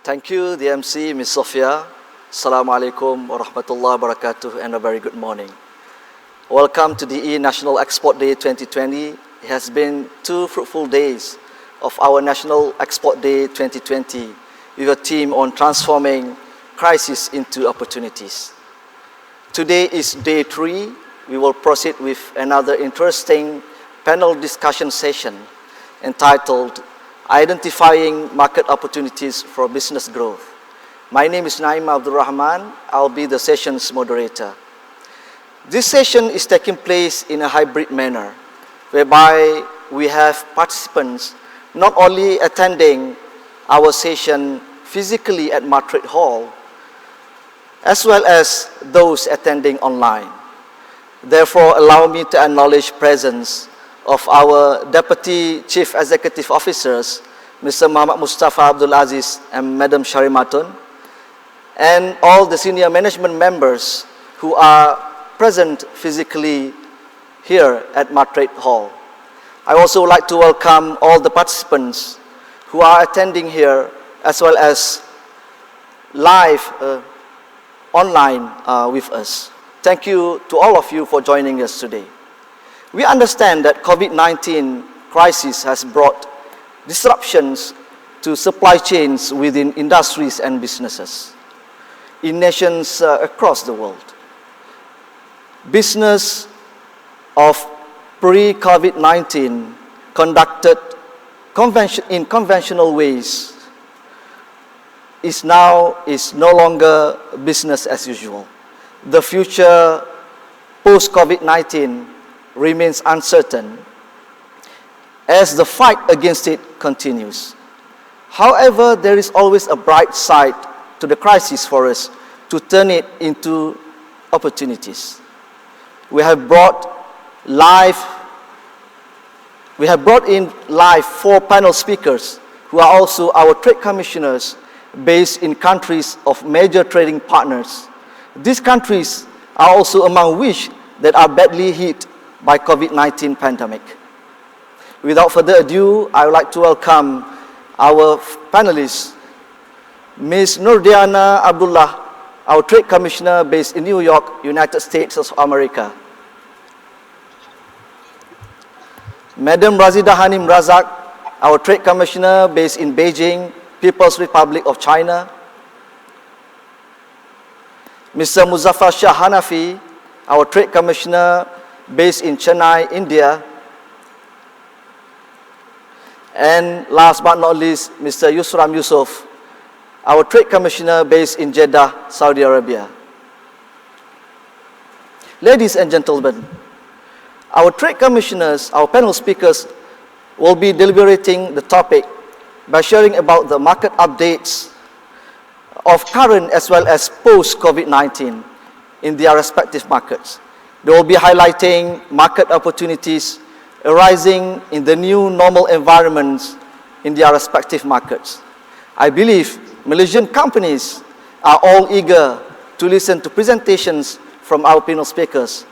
Thank you, the MC, Ms. Sofia. Assalamu alaikum wa rahmatullahi wa barakatuh, and a very good morning. Welcome to the eNational Export Day 2020. It has been 2 fruitful days of our National Export Day 2020 with a theme on transforming crisis into opportunities. Today is day 3. We will proceed with another interesting panel discussion session entitled Identifying Market Opportunities for Business Growth. My name is Naim Abdul Rahman. I'll be the session's moderator. This session is taking place in a hybrid manner, whereby we have participants not only attending our session physically at Martrade Hall, as well as those attending online. Therefore, allow me to acknowledge presence of our Deputy Chief Executive Officers, Mr. Muhammad Mustafa Abdul Aziz and Madam Sharimatun, and all the senior management members who are present physically here at Martrade Hall. I also would like to welcome all the participants who are attending here, as well as live online with us. Thank you to all of you for joining us today. We understand that COVID-19 crisis has brought disruptions to supply chains within industries and businesses in nations across the world. Business of pre-COVID-19 conducted in conventional ways is no longer business as usual. The future post-COVID-19 remains uncertain as the fight against it continues. However, there is always a bright side to the crisis for us to turn it into opportunities. We have brought in live 4 panel speakers who are also our trade commissioners based in countries of major trading partners. These countries are also among which that are badly hit by COVID-19 pandemic. Without further ado, I would like to welcome our panelists, Ms. Nurdiana Abdullah, our Trade Commissioner based in New York, United States of America. Madam Razida Hanim Razak, our Trade Commissioner based in Beijing, People's Republic of China. Mr. Muzaffar Shah Hanafi, our Trade Commissioner based in Chennai, India. And last but not least, Mr. Yusram Yusuf, our Trade Commissioner based in Jeddah, Saudi Arabia. Ladies and gentlemen, our Trade Commissioners, our panel speakers, will be deliberating the topic by sharing about the market updates of current as well as post-COVID-19 in their respective markets. They will be highlighting market opportunities arising in the new normal environments in their respective markets. I believe Malaysian companies are all eager to listen to presentations from our panel speakers,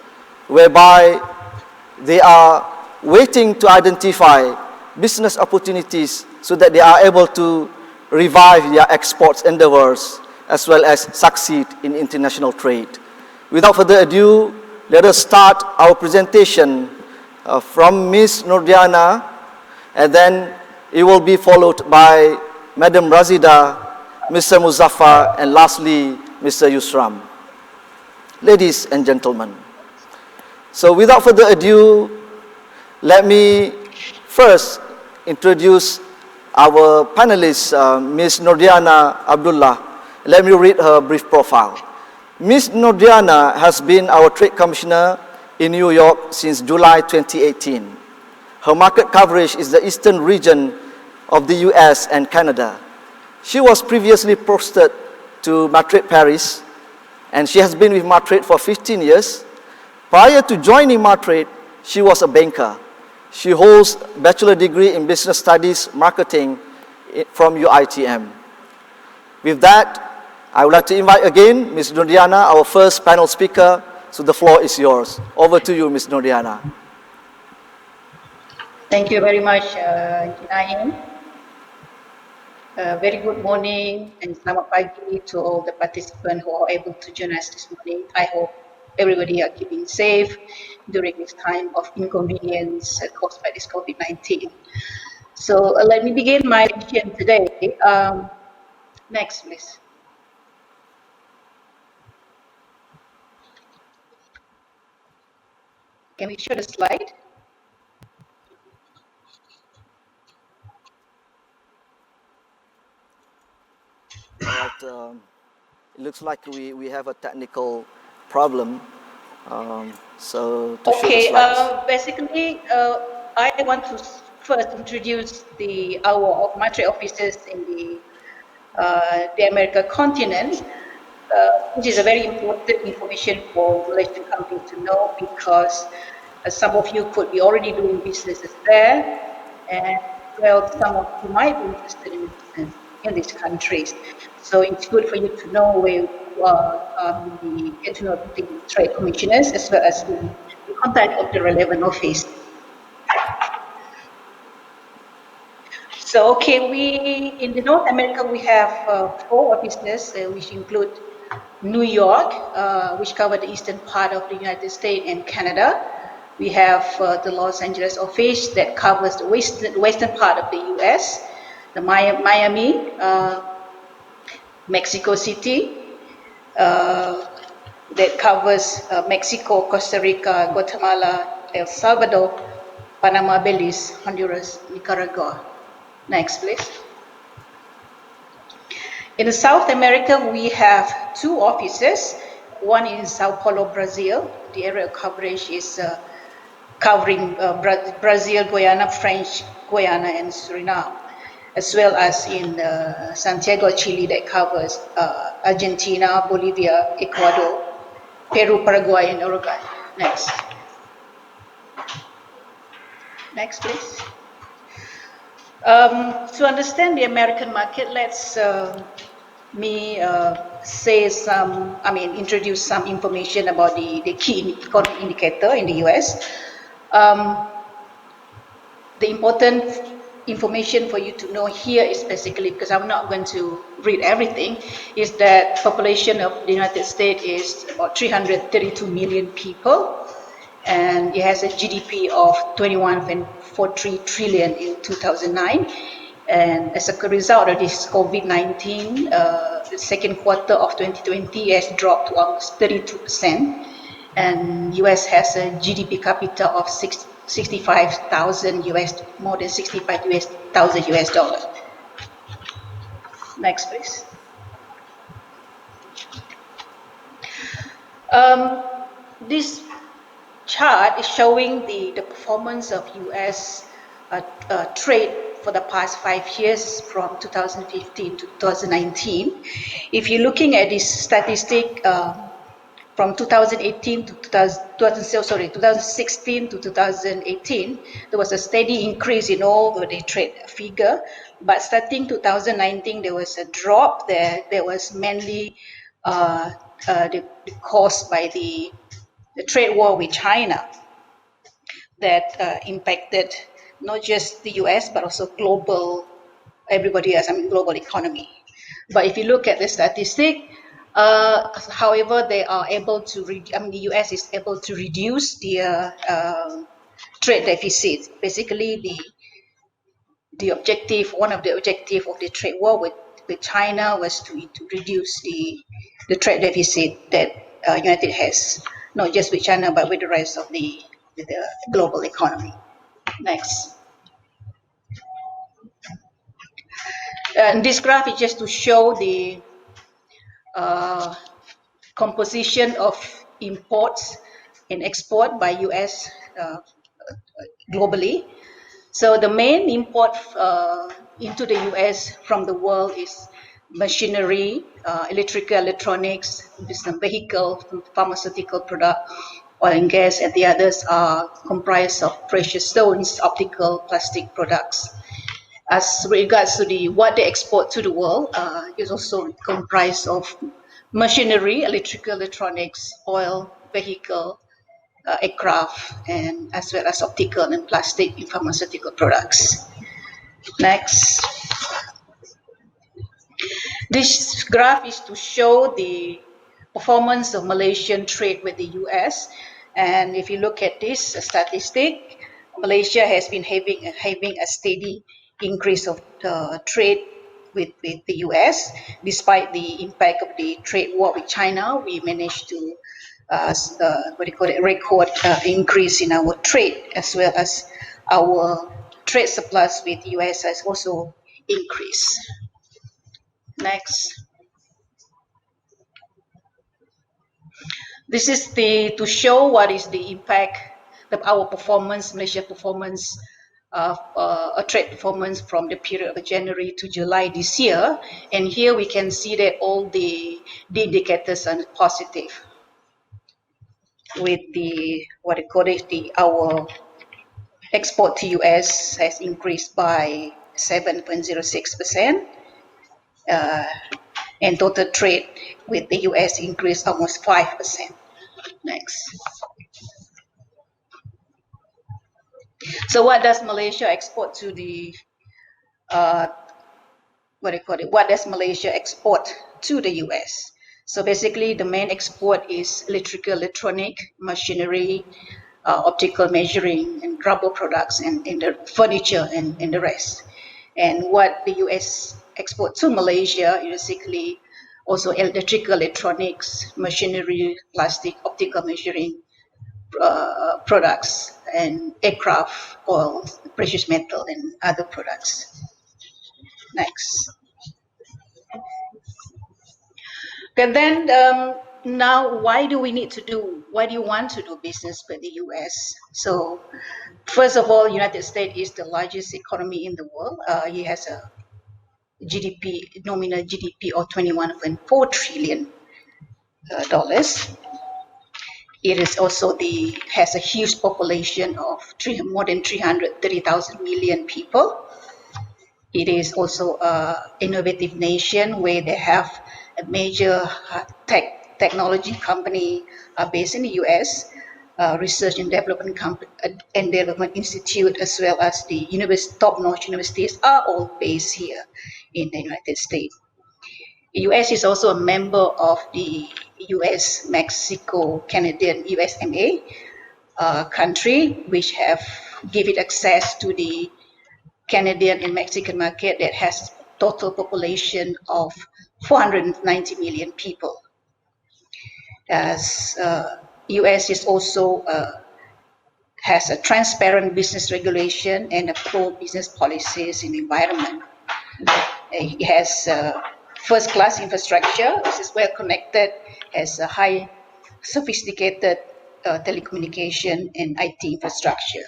whereby they are waiting to identify business opportunities so that they are able to revive their exports endeavors as well as succeed in international trade. Without further ado, let us start our presentation from Ms. Nurdiana, and then it will be followed by Madam Razida, Mr. Muzaffar, and lastly, Mr. Yusram. Ladies and gentlemen, so without further ado, let me first introduce our panelist, Ms. Nurdiana Abdullah. Let me read her brief profile. Ms. Nurdiana has been our Trade Commissioner in New York since July 2018. Her market coverage is the eastern region of the US and Canada. She was previously posted to Martrade Paris, and she has been with Martrade for 15 years. Prior to joining Martrade, she was a banker. She holds a bachelor degree in business studies marketing from UITM. With that, I would like to invite again Ms. Nurdiana, our first panel speaker. So the floor is yours. Over to you, Ms. Nurdiana. Thank you very much, Naim. Very good morning and selamat pagi to all the participants who are able to join us this morning. I hope everybody are keeping safe during this time of inconvenience caused by this COVID-19. So let me begin my session today. Next, please. Can we show the slide? All right. It looks like we have a technical problem. So to show the Okay, slides. basically, I want to first introduce our my trade officers in the American continent, which is a very important information for Malaysian companies to know because some of you could be already doing businesses there, and well, some of you might be interested in business in these countries. So it's good for you to know where you are, get to know the trade commissioners as well as the contact of the relevant office. So, okay, in the North America, we have four offices, which include New York, which cover the eastern part of the United States and Canada. We have the Los Angeles office that covers the western part of the US, the Miami, Mexico City, that covers Mexico, Costa Rica, Guatemala, El Salvador, Panama, Belize, Honduras, Nicaragua. Next, please. In South America, we have two offices. One in Sao Paulo, Brazil. The area of coverage is covering Brazil, Guyana, French Guiana, and Suriname, as well as in Santiago, Chile, that covers Argentina, Bolivia, Ecuador, Peru, Paraguay, and Uruguay. Next. Next, please. To understand the American market, let's me introduce some information about the key economic indicator in the US. The important information for you to know here is basically, because I'm not going to read everything, is that population of the United States is about 332 million people, and it has a GDP of 21.43 trillion in 2009. And as a result of this COVID-19, the second quarter of 2020 has dropped to almost 32%. And US has a GDP capita of 65,000 US, more than 65,000 US dollars. Next, please. This chart is showing the performance of US trade for the past 5 years from 2015 to 2019. If you're looking at this statistic from 2018 to 2016 to 2018, there was a steady increase in all the trade figure, but starting 2019, there was a drop there. There was mainly caused by the trade war with China that impacted not just the US but also everybody else, global economy. But if you look at the statistic, however, they are able to, the US is able to reduce the trade deficit. Basically, one of the objective of the trade war with China was to reduce the trade deficit that United has, not just with China but with the rest of the global economy. Next. And this graph is just to show the composition of imports and export by US globally. So the main import into the US from the world is machinery, electrical, electronics, business vehicle, pharmaceutical product, oil and gas, and the others are comprised of precious stones, optical, plastic products. As regards to what they export to the world, is also comprised of machinery, electrical, electronics, oil, vehicle, aircraft, and as well as optical and plastic and pharmaceutical products. Next. This graph is to show the performance of Malaysian trade with the US. And if you look at this statistic, Malaysia has been having a steady increase of trade with the US. Despite the impact of the trade war with China, we managed to record increase in our trade, as well as our trade surplus with US has also increased. Next. This is to show what is the impact of our performance, Malaysia performance, a trade performance from the period of January to July this year. And here we can see that all the indicators are positive. With our export to US has increased by 7.06%. And total trade with the US increased almost 5%. Next. So what does Malaysia export to the what does Malaysia export to the US? So basically the main export is electronic, machinery, optical measuring and rubber products, and the furniture and the rest. And what the US export to Malaysia is basically also electronics, machinery, plastic, optical measuring, products, and aircraft, oil, precious metal, and other products. Next. And then now, why do you want to do business with the US? So first of all, United States is the largest economy in the world. It has a nominal GDP of $21.4 trillion. It is also has a huge population of more than 330,000 million people. It is also an innovative nation where they have a major technology company based in the US, research and development institute, as well as the top-notch universities are all based here in the United States. The US is also a member of the US, Mexico, Canadian, USMA country, which have given access to the Canadian and Mexican market that has total population of 490 million people. As US is also has a transparent business regulation and a pro-business policies in environment. It has first-class infrastructure, which is well connected, has a high sophisticated telecommunication and IT infrastructure.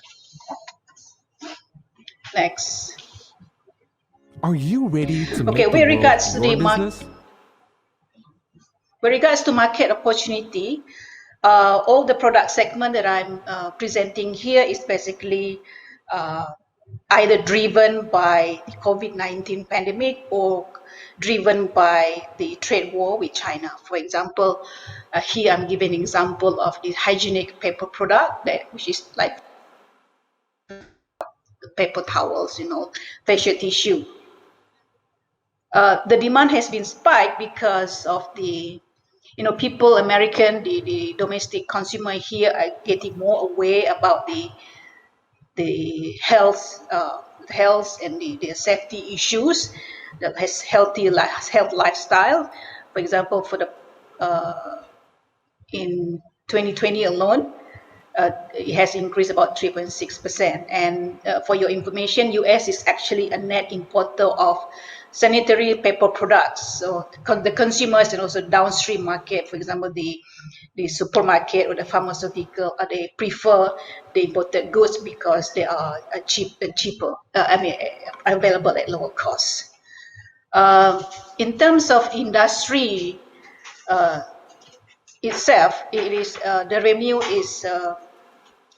Next. Are you ready to Okay, make the world your business? With regards to market opportunity, all the product segment that I'm presenting here is basically either driven by the COVID-19 pandemic or driven by the trade war with China. For example, here I'm giving an example of the hygienic paper product, which is like paper towels, facial tissue. The demand has been spiked because of the people, the domestic consumer here are getting more aware about the health and the safety issues, that has health lifestyle. For example, in 2020 alone, it has increased about 3.6%. And for your information, US is actually a net importer of sanitary paper products. So the consumers and also downstream market, for example, the supermarket or the pharmaceutical, they prefer the imported goods because they are cheaper. Available at lower cost. In terms of industry itself, it is the revenue is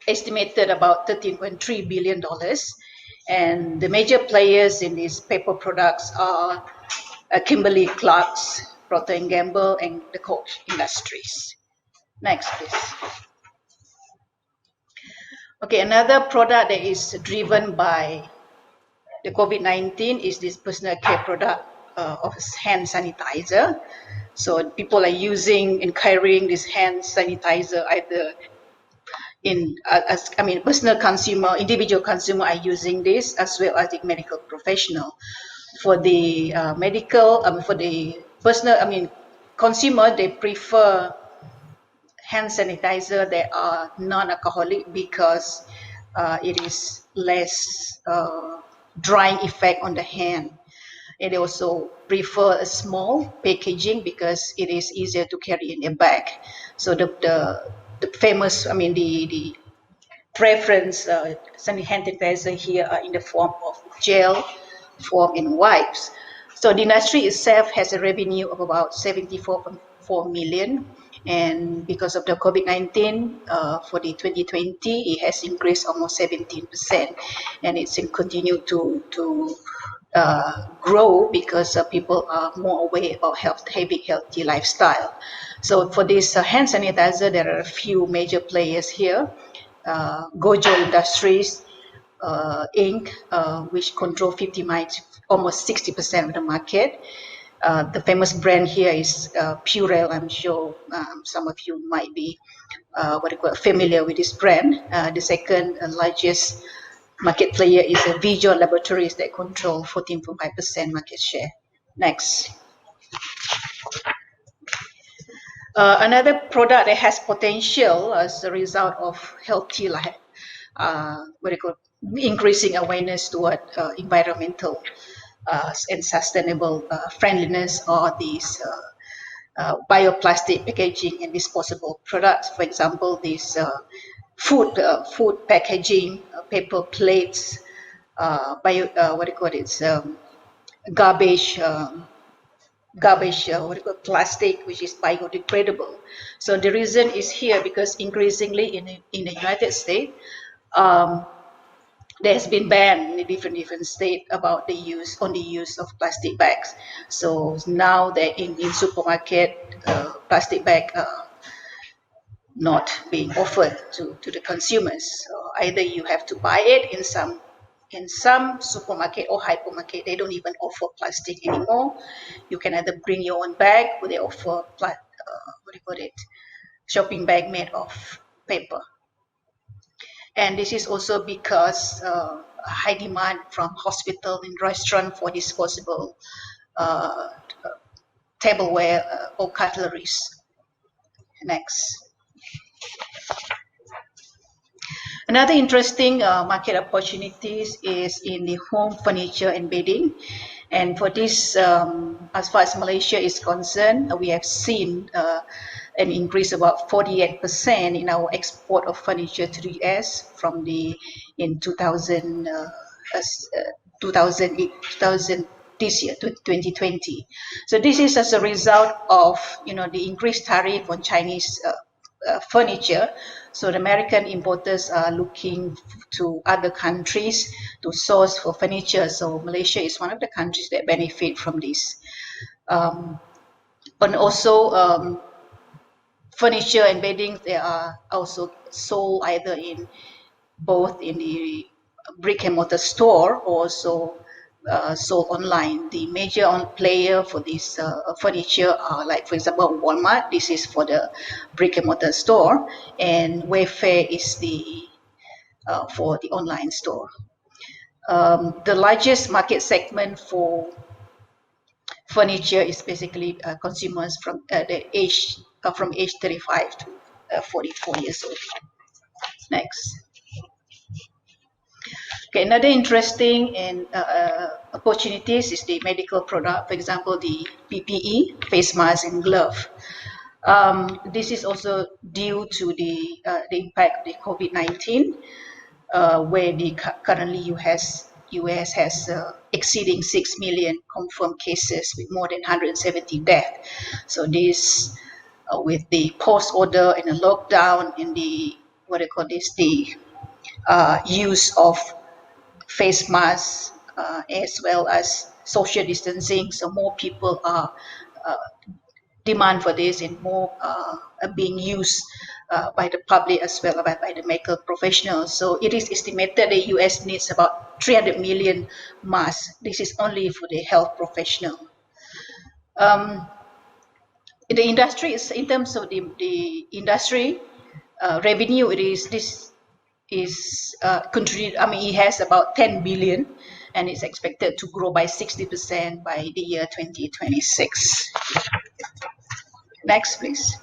estimated about $13.3 billion. And the major players in these paper products are Kimberly-Clark's, Procter & Gamble, and the Koch Industries. Next, please. Okay, another product that is driven by the COVID-19 is this personal care product of hand sanitizer. So people are using and carrying this hand sanitizer either personal consumer, individual consumer are using this, as well as the medical professional. For the for the personal, consumer, they prefer hand sanitizer that are non-alcoholic because it is less drying effect on the hand. And they also prefer a small packaging because it is easier to carry in a bag. So the famous, the preference hand sanitizer here are in the form of gel, form in wipes. So the industry itself has a revenue of about 74.4 million, and because of the COVID-19 for the 2020, it has increased almost 17%, and it's continue to grow because people are more aware about having healthy lifestyle. So for this hand sanitizer, there are a few major players here. Gojo Industries, Inc., which control almost 60% of the market. The famous brand here is Purell. I'm sure some of you might be familiar with this brand. The second largest market player is Visual Laboratories that control 14.5% market share. Next. Another product that has potential as a result of healthy life, increasing awareness toward environmental and sustainable friendliness, are these bioplastic packaging and disposable products. For example, these food packaging, paper plates, garbage. Plastic, which is biodegradable. So the reason is here because increasingly in the United States, there has been banned in different states about the use of plastic bags. So now that in supermarket, plastic bag not being offered to the consumers. So either you have to buy it in some supermarket or hypermarket, they don't even offer plastic anymore. You can either bring your own bag, or they offer shopping bag made of paper. And this is also because high demand from hospital and restaurant for disposable tableware or cutleries. Next. Another interesting market opportunities is in the home furniture and bedding. And for this, as far as Malaysia is concerned, we have seen an increase about 48% in our export of furniture to the US in 2000 this year, 2020. So this is as a result of the increased tariff on Chinese furniture. So the American importers are looking to other countries to source for furniture. So Malaysia is one of the countries that benefit from this. And also furniture and bedding, they are also sold either in both in the brick and mortar store or also sold online. The major player for this furniture are, like, for example, Walmart. This is for the brick and mortar store, and Wayfair is for the online store. The largest market segment for furniture is basically consumers from age 35 to 44 years old. Next. Okay, another interesting and opportunities is the medical product. For example, the PPE, face mask and glove. This is also due to the impact of the COVID-19, where currently US has exceeding 6 million confirmed cases with more than 170 deaths. So this, with the post order and the lockdown and the use of face masks as well as social distancing, so more people are demand for this and more are being used by the public as well as by the medical professionals. So it is estimated the US needs about 300 million masks. This is only for the health professional. The industry is, in terms of the industry revenue, this is contribute. I mean, it has about 10 billion, and it's expected to grow by 60% by the year 2026. Next, please.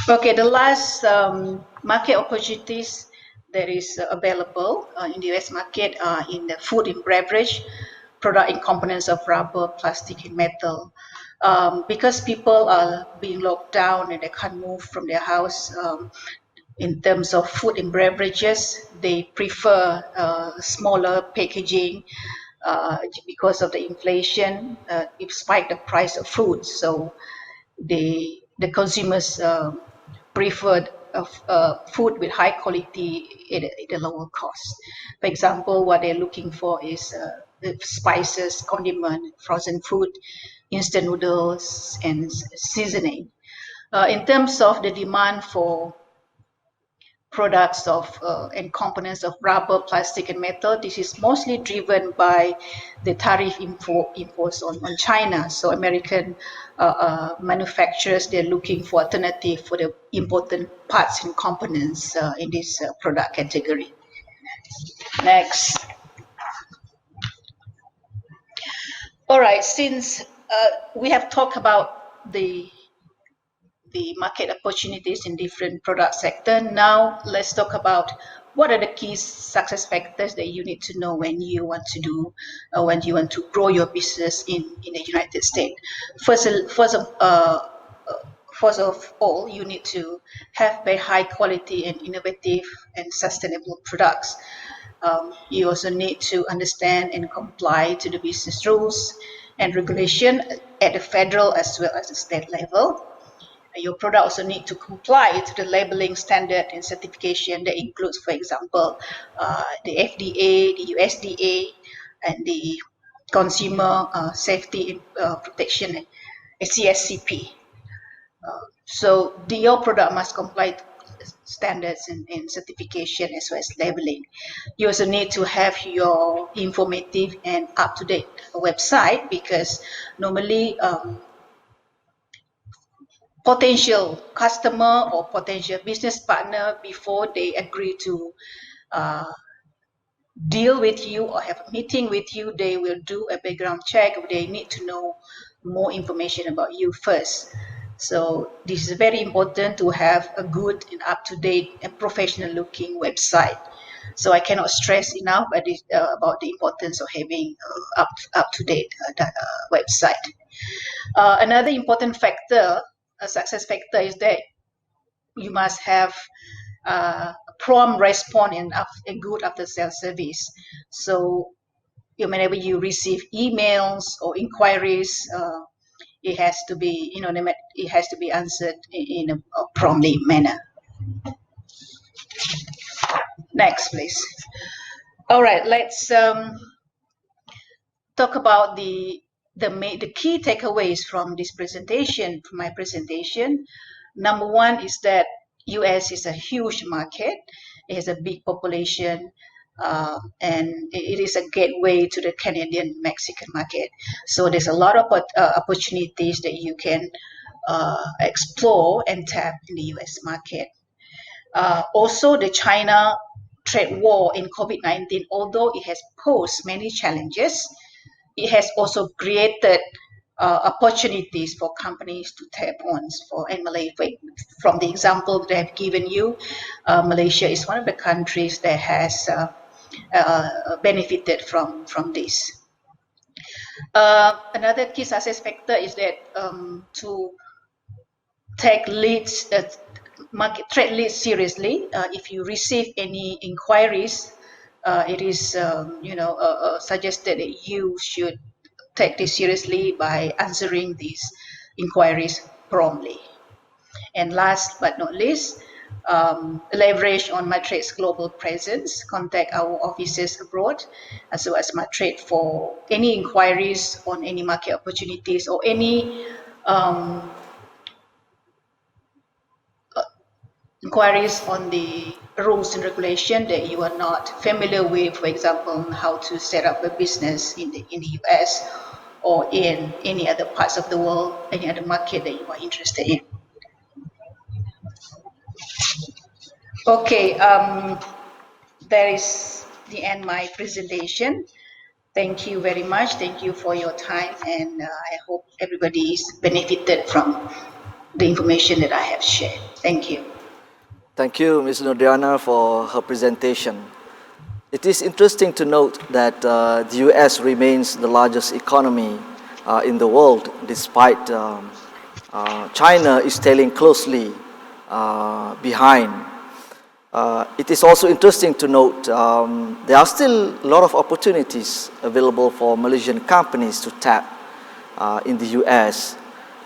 Okay, the last market opportunities that is available in the US market are in the food and beverage, product and components of rubber, plastic, and metal. Because people are being locked down and they can't move from their house, in terms of food and beverages, they prefer smaller packaging because of the inflation. It spiked the price of food, so the consumers preferred food with high quality at a lower cost. For example, what they're looking for is the spices, condiment, frozen food, instant noodles, and seasoning. In terms of the demand for products of and components of rubber, plastic, and metal. This is mostly driven by the tariff imposed on China. So American manufacturers, they're looking for alternative for the important parts and components in this product category. Next. All right, since we have talked about the market opportunities in different product sector. Now let's talk about what are the key success factors that you need to know when you want to do, when you want to grow your business in the United States. First of all, you need to have very high quality and innovative and sustainable products. You also need to understand and comply to the business rules and regulation at the federal as well as the state level. Your product also need to comply to the labeling standard and certification that includes, for example, the FDA, the USDA, and the Consumer Safety Protection, CSCP. So your product must comply to standards and certification as well as labeling. You also need to have your informative and up-to-date website because normally potential customer or potential business partner, before they agree to uh, deal with you or have a meeting with you, they will do a background check. They need to know more information about you first. So this is very important to have a good and up-to-date and professional looking website. So I cannot stress enough about the importance of having up-to-date website. Another important factor, a success factor, is that you must have a prompt response and a good after sales service. So whenever you receive emails or inquiries, it has to be, it has to be answered in a promptly manner. Next, please. All right, let's talk about the key takeaways from this presentation, from my presentation. Number one is that US is a huge market. It has a big population, and it is a gateway to the Canadian Mexican market. So there's a lot of opportunities that you can explore and tap in the US market. Also, the China trade war in COVID-19, although it has posed many challenges, it has also created opportunities for companies to tap on. From the example that I've given you, Malaysia is one of the countries that has benefited from this. Another key success factor is that to take leads, market trade leads seriously. If you receive any inquiries, it is suggested that you should take this seriously by answering these inquiries promptly. And last but not least, leverage on Matrade's global presence, contact our offices abroad, as well as Matrade for any inquiries on any market opportunities or any inquiries on the rules and regulation that you are not familiar with, for example, how to set up a business in the US or in any other parts of the world, any other market that you are interested in. Okay, that is the end my presentation. Thank you very much. Thank you for your time, and I hope everybody is benefited from the information that I have shared. Thank you. Thank you, Ms. Nordriana, for her presentation. It is interesting to note that the US remains the largest economy in the world, despite China is tailing closely behind. It is also interesting to note there are still a lot of opportunities available for Malaysian companies to tap in the US.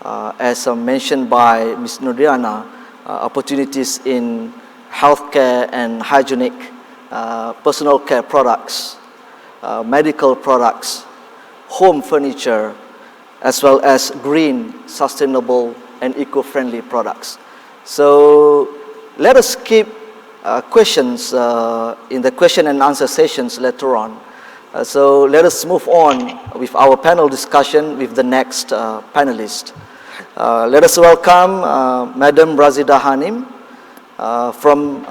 As mentioned by Ms. Nordriana, opportunities in healthcare and hygienic personal care products, medical products, home furniture, as well as green, sustainable, and eco-friendly products. So let us keep questions in the question and answer sessions later on. So let us move on with our panel discussion with the next panelist. Let us welcome Madam Razida Hanim from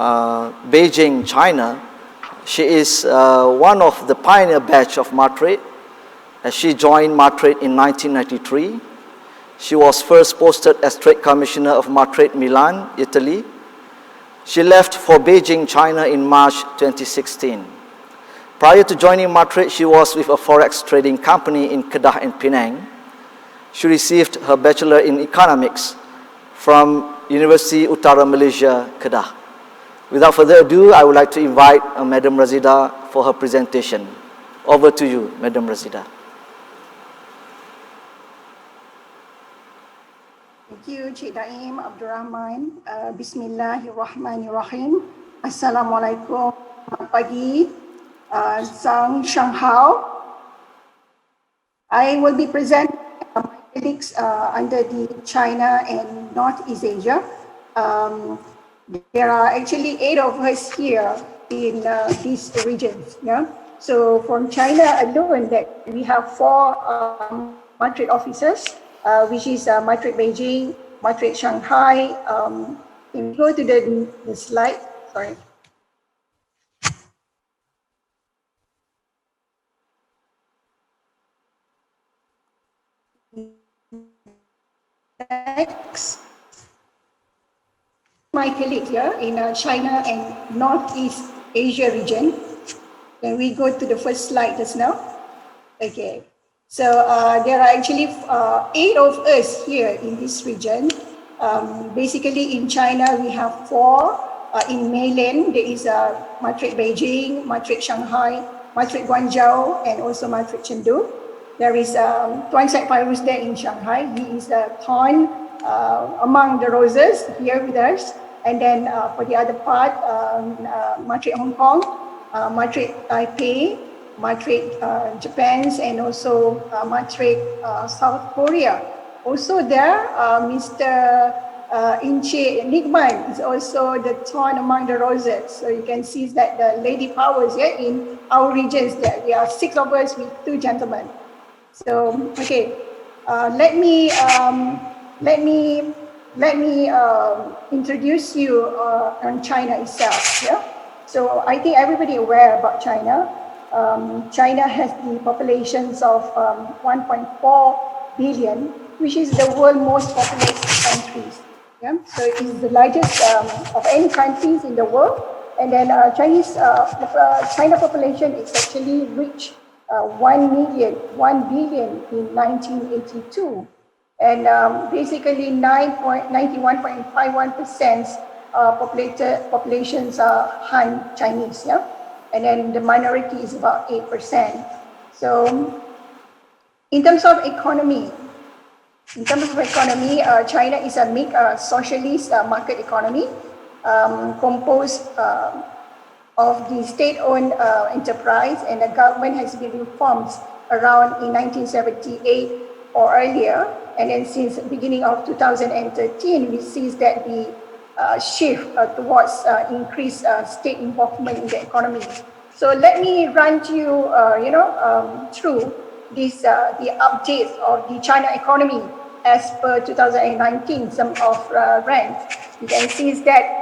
Beijing, China. She is one of the pioneer batch of Martrade. She joined Martrade in 1993. She was first posted as Trade Commissioner of Martrade Milan, Italy. She left for Beijing, China in March 2016. Prior to joining Martrade, she was with a forex trading company in Kedah and Penang. She received her Bachelor in Economics from University Utara Malaysia, Kedah. Without further ado, I would like to invite Madam Razida for her presentation. Over to you, Madam Razida. Thank you, Cik Daim Abdul Rahman. Bismillahirrahmanirrahim. Assalamualaikum. Selamat pagi. Sang Shanghao. I will be presenting my colleagues under the China and Northeast Asia. There are actually 8 of us here in these regions. Yeah? So from China alone, that we have 4 Martrade officers, which is Martrade Beijing, Martrade Shanghai. Can we go to the slide? Sorry. Next. My colleague here in China and Northeast Asia region. Can we go to the first slide just now? Okay. So there are actually 8 of us here in this region. Basically in China, we have 4. In mainland, there is Martrade Beijing, Martrade Shanghai, Martrade Guangzhou, and also Martrade Chengdu. There is Tuan Syed Fairuz there in Shanghai. He is the thorn among the roses here with us. And then for the other part, Martrade Hong Kong, Martrade Taipei, Martrade Japan, and also Martrade South Korea. Also there, Mr. Inche Nigman is also the thorn among the roses. So you can see that the lady powers here in our regions there. We are 6 of us with 2 gentlemen. So okay, let me introduce you on China itself. Yeah. So I think everybody aware about China. China has the populations of 1.4 billion, which is the world's most populated countries. Yeah? So it is the largest of any countries in the world. And then China population is actually reached 1 billion in 1982. And basically 91.51% populations are Han Chinese, yeah? And then the minority is about 8%. So in terms of economy, China is a mixed socialist market economy composed of the state-owned enterprise, and the government has been reformed around in 1978 or earlier. And then since the beginning of 2013, we see that the shift towards increased state involvement in the economy. So let me run to you, through this the updates of the China economy as per 2019. Some of ranks. You can see is that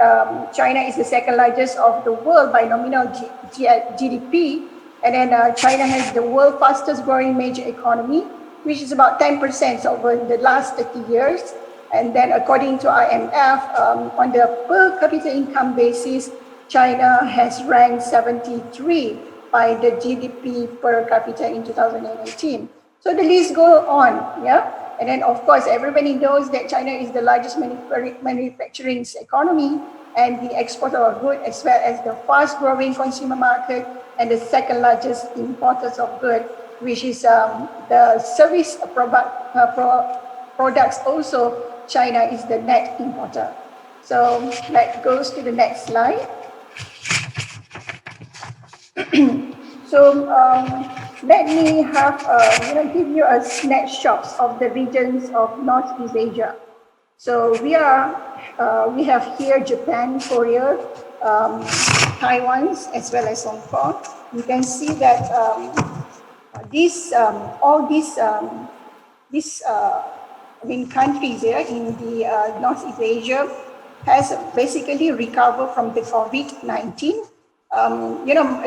China is the second largest of the world by nominal GDP, and then China has the world fastest growing major economy, which is about 10% over the last 30 years. And then according to IMF, on the per capita income basis, China has ranked 73 by the GDP per capita in 2018. So the list goes on, yeah? And then of course, everybody knows that China is the largest manufacturing economy and the exporter of goods, as well as the fast growing consumer market and the second largest importers of goods, which is the service products also. China is the net importer. So that goes to the next slide. So let me have give you a snapshot of the regions of Northeast Asia. So we have here Japan, Korea, Taiwan, as well as Hong Kong. You can see that all these countries here in the Northeast Asia has basically recovered from the COVID-19.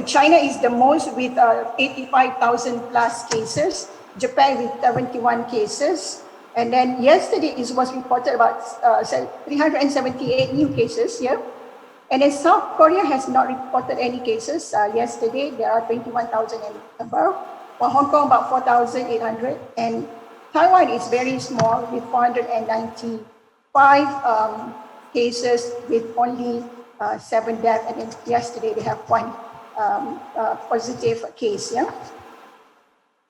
China is the most with 85,000 plus cases, Japan with 71 cases. And then yesterday it was reported about 378 new cases here. And then South Korea has not reported any cases. Yesterday there are 21,000 and above, while Hong Kong about 4,800. And Taiwan is very small with 495 cases with only 7 deaths, and then yesterday they have 1 positive case. Yeah.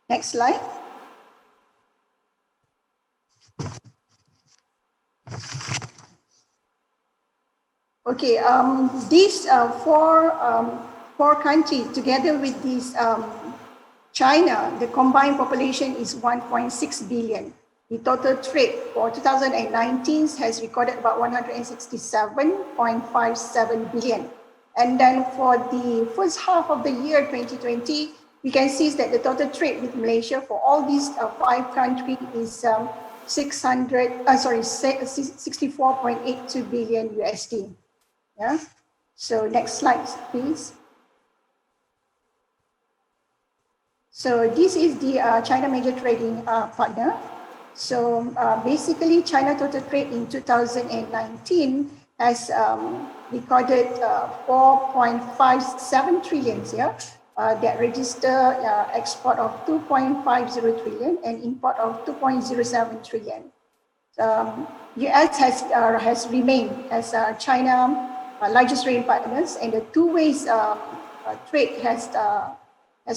Next slide. Okay. These four countries together with this China, the combined population is 1.6 billion. The total trade for 2019 has recorded about 167.57 billion. And then for the first half of the year 2020, we can see that the total trade with Malaysia for all these 5 countries is 64.82 billion USD. Yeah. So next slide, please. So this is the China major trading partner. So basically, China total trade in 2019 has recorded 4.57 trillion here, that register export of 2.50 trillion and import of 2.07 trillion. US has remained as China largest trading partners, and the two ways trade has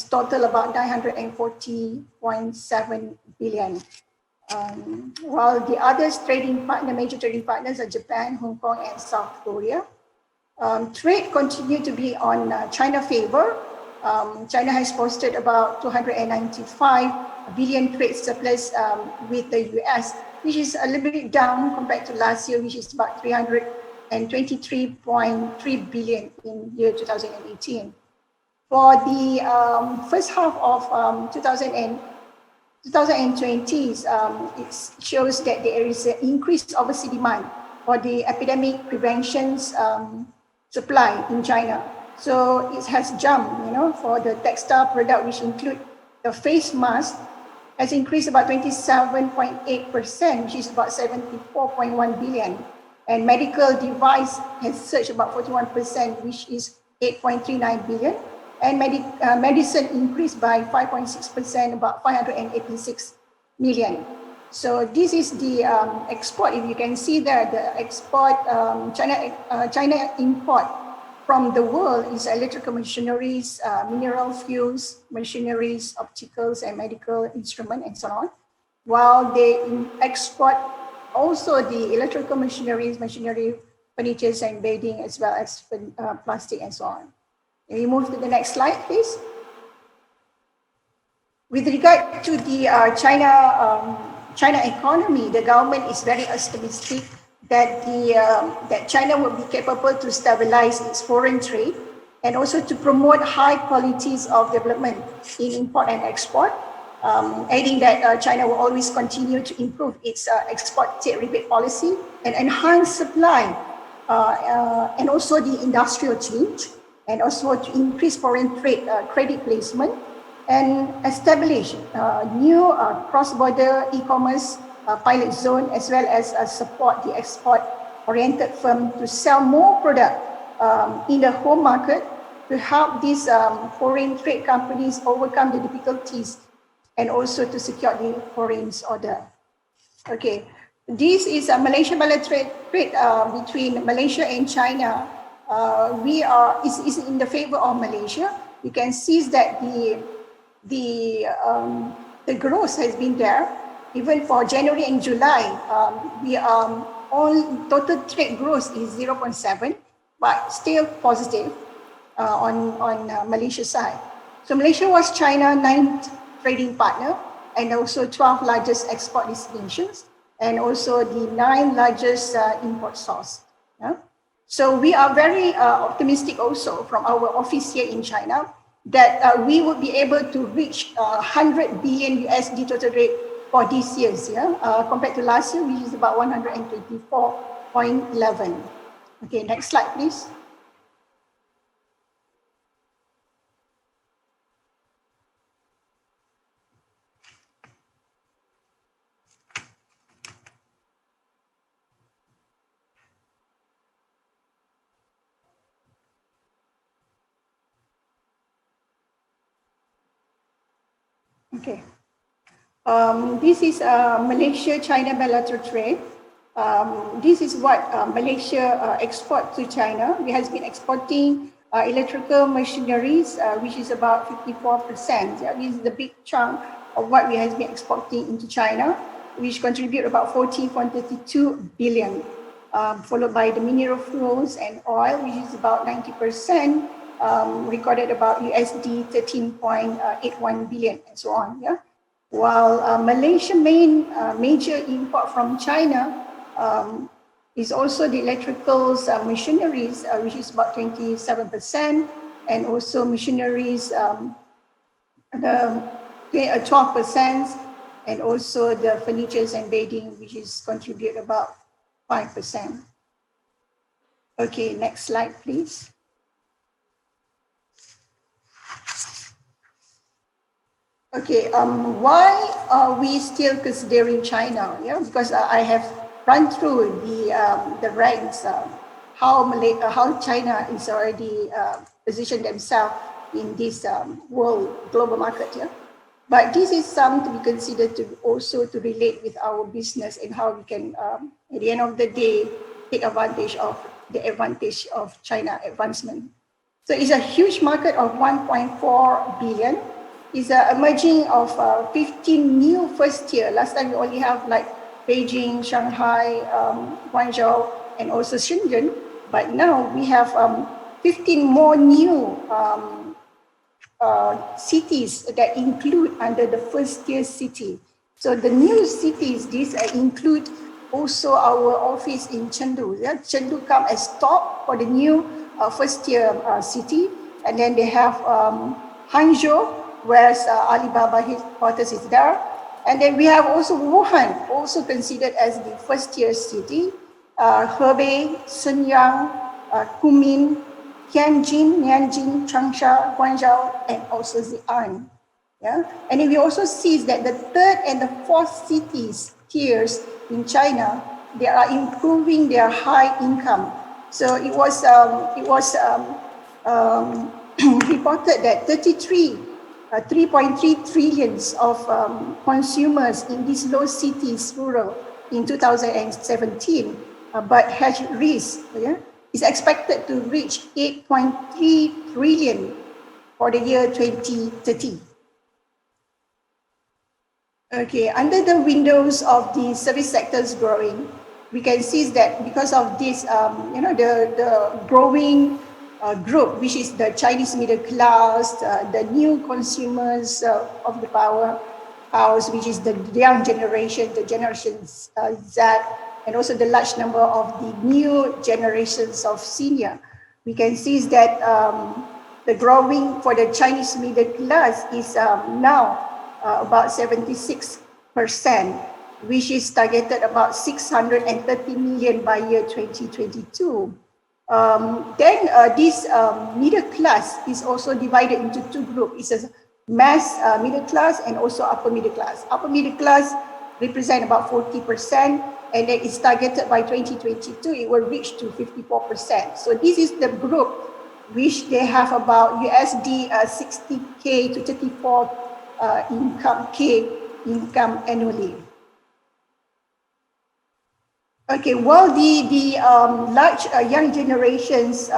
total about 940.7 billion. While the other major trading partners are Japan, Hong Kong, and South Korea. Trade continued to be on China favor. China has posted about 295 billion trade surplus with the US, which is a little bit down compared to last year, which is about 323.3 billion in year 2018. For the first half of 2020, it shows that there is an increased overseas demand for the epidemic prevention supply in China. So it has jumped, for the textile product, which include the face mask, has increased about 27.8%, which is about 74.1 billion. And medical device has surged about 41%, which is 8.39 billion. And medicine increased by 5.6%, about 586 million. So this is the export. If you can see there, the export, China import from the world is electrical machineries, mineral fuels, machineries, opticals, and medical instrument, and so on. While they export also the electrical machineries, machinery, furniture, and bedding, as well as plastic, and so on. Can we move to the next slide, please? With regard to the China economy, the government is very optimistic that that China will be capable to stabilize its foreign trade and also to promote high qualities of development in import and export, adding that China will always continue to improve its export trade rebate policy and enhance supply and also the industrial change, and also to increase foreign trade credit placement and establish new cross-border e-commerce pilot zone, as well as support the export-oriented firm to sell more product in the home market to help these foreign trade companies overcome the difficulties and also to secure the foreign order. Okay, this is a Malaysia bilateral trade between Malaysia and China. Is in the favor of Malaysia. You can see that the growth has been there. Even for January and July, all total trade growth is 0.7, but still positive on Malaysia side. So Malaysia was China's 9th trading partner and also 12th largest export destinations, and also the 9th largest import source. Yeah? So we are very optimistic also from our office here in China that we will be able to reach 100 billion USD total trade for this year, compared to last year, which is about 124.11. Okay, next slide, please. Okay. This is Malaysia-China bilateral trade. This is what Malaysia export to China. We has been exporting electrical machineries, which is about 54%. Yeah, this is the big chunk of what we has been exporting into China, which contribute about 40.32 billion, followed by the mineral fuels and oil, which is about 90%, recorded about USD 13.81 billion, and so on. Yeah. While Malaysia major import from China is also the electricals machineries, which is about 27%, and also machineries, the 12%, and also the furnitures and bedding, which is contribute about 5%. Okay, next slide, please. Okay, why are we still considering China? Yeah, because I have run through the ranks, how China is already positioned themselves in this world global market. Yeah, but this is something to be considered to also to relate with our business and how we can, at the end of the day, take advantage of China advancement. So it's a huge market of 1.4 billion. Is emerging of 15 new first tier. Last time we only have like Beijing, Shanghai, Guangzhou, and also Shenzhen. But now we have 15 more new cities that include under the first tier city. So the new cities, these include also our office in Chengdu. Yeah? Chengdu come as top for the new first tier city. And then they have Hangzhou, whereas Alibaba headquarters is there. And then we have also Wuhan, also considered as the first tier city, Hebei, Shenyang, Kunming, Tianjin, Nanjing, Changsha, Guangzhou, and also Xi'an. Yeah? And then we also see that the third and the fourth cities tiers in China, they are improving their high income. So it was reported that 3.3 trillions of consumers in these low cities, rural, in 2017, but hedge risk is expected to reach 8.3 trillion for the year 2030. Okay, under the windows of the service sectors growing, we can see that because of this, the growing group, which is the Chinese middle class, the new consumers of the powerhouse, which is the young generation, the Generation Z, and also the large number of the new generations of senior, we can see is that the growing for the Chinese middle class is now about 76%, which is targeted about 630 million by year 2022. Then this middle class is also divided into two groups. It's a mass middle class and also upper middle class. Upper middle class represent about 40%, and then it's targeted by 2022, it will reach to 54%. So this is the group which they have about USD 60K to 34 income annually. Okay, while the large young generations,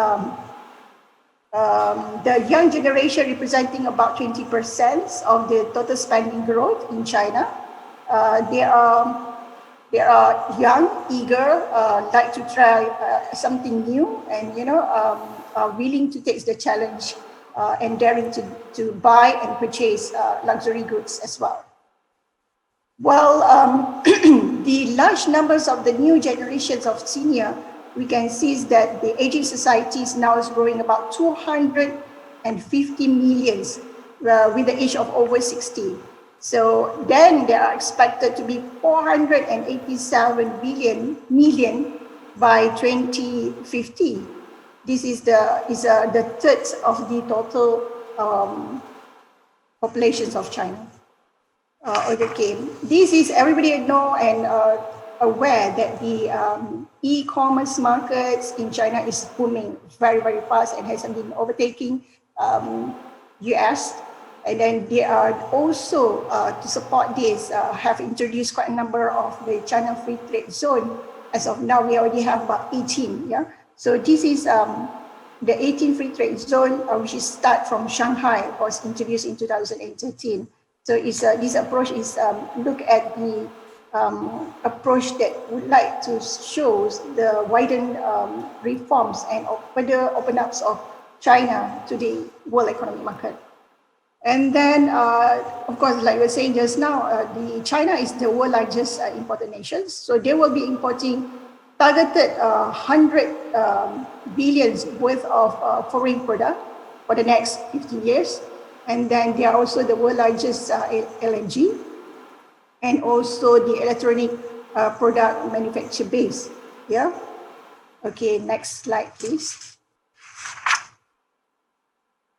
the young generation representing about 20% of the total spending growth in China, they are young, eager, like to try something new, and are willing to take the challenge and daring to buy and purchase luxury goods as well. Well, the large numbers of the new generations of senior, we can see is that the aging society is now growing about 250 millions with the age of over 60. So then there are expected to be 487 million by 2050. This is the third of the total populations of China. Okay, this is everybody know and aware that the e-commerce markets in China is booming very, very fast and has been overtaking US. And then they are also, to support this, have introduced quite a number of the China Free Trade Zone. As of now, we already have about 18, yeah? So this is the 18 Free Trade Zone, which is start from Shanghai, was introduced in 2013. So it's, this approach is look at the approach that would like to show the widened reforms and further open ups of China to the world economic market. And then, of course, like we were saying just now, China is the world's largest importer nation. So they will be importing targeted 100 billions worth of foreign product for the next 15 years. And then they are also the world's largest LNG and also the electronic product manufacture base. Yeah. Okay, next slide, please.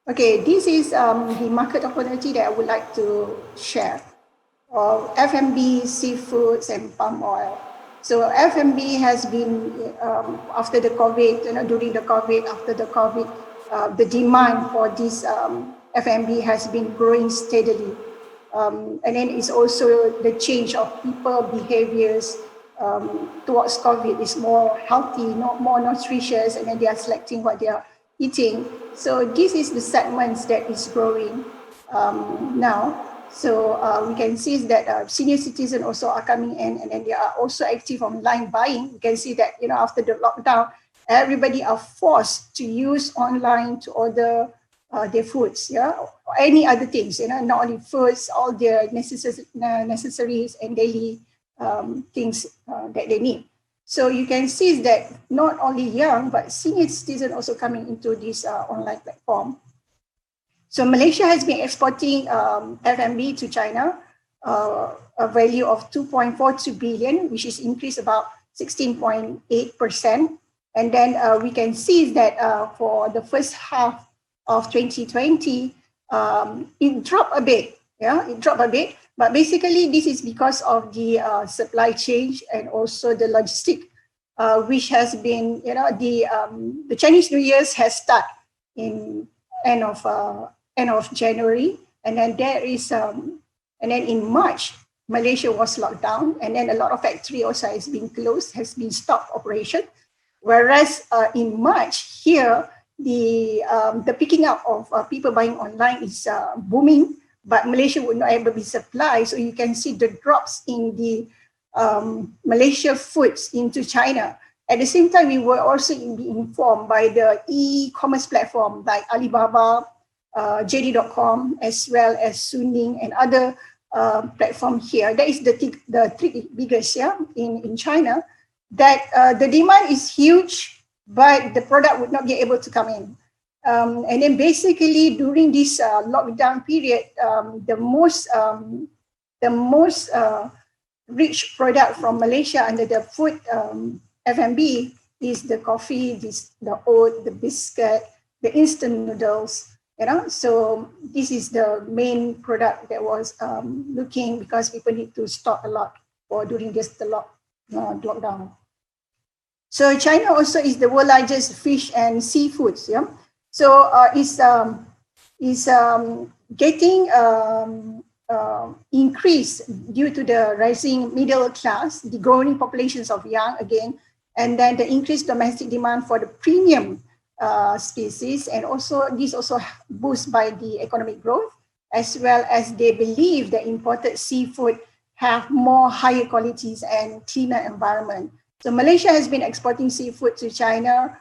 Okay, this is the market opportunity that I would like to share. F&B, seafoods, and palm oil. So F&B has been, after the COVID, during the COVID, after the COVID, the demand for this F&B has been growing steadily. And then it's also the change of people behaviors towards COVID is more healthy, more nutritious, and then they are selecting what they are eating. So this is the segments that is growing now. So we can see that senior citizens also are coming in, and then they are also active online buying. You can see that, after the lockdown, everybody are forced to use online to order their foods, yeah, or any other things, not only foods, all their necessaries and daily things that they need. So you can see that not only young, but senior citizens also coming into this online platform. So Malaysia has been exporting F&B to China, a value of 2.42 billion, which is increased about 16.8%. And then we can see that for the first half of 2020, it dropped a bit. Yeah, it dropped a bit. But basically, this is because of the supply chain and also the logistic, which has been, the Chinese New Year's has started in end of January, and then there is, and then in March, Malaysia was locked down, and then a lot of factory also has been closed, has been stopped operation. Whereas in March here, the picking up of people buying online is booming, but Malaysia would not able to be supplied. So you can see the drops in the Malaysia foods into China. At the same time, we were also being informed by the e-commerce platform like Alibaba, JD.com, as well as Suning and other platform here. That is the three biggest, yeah, in China. that the demand is huge, but the product would not be able to come in. And then basically during this lockdown period, the most rich product from Malaysia under the food F&B is the coffee, the oat, the biscuit, the instant noodles. So this is the main product that was looking, because people need to stock a lot for during the lockdown. So China also is the world largest fish and seafoods. Yeah, so it's getting increase due to the rising middle class, the growing populations of young again, and then the increased domestic demand for the premium species, and also this also boosted by the economic growth, as well as they believe that imported seafood have more higher qualities and cleaner environment. So Malaysia has been exporting seafood to China,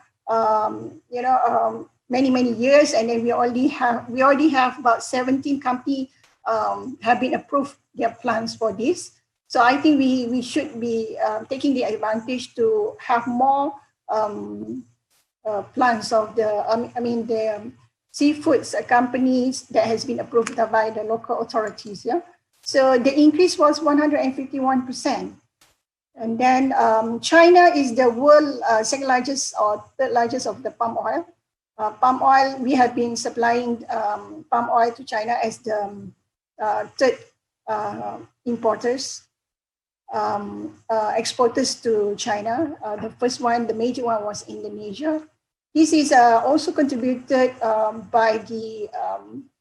many years, and then we already have about 17 companies have been approved their plans for this. So I think we should be taking the advantage to have more plans of the seafoods companies that has been approved by the local authorities. Yeah. So the increase was 151%. And then China is the world second largest or third largest of the palm oil. Palm oil, we have been supplying palm oil to China as the third exporters to China. The first one, the major one, was Indonesia. This is also contributed by the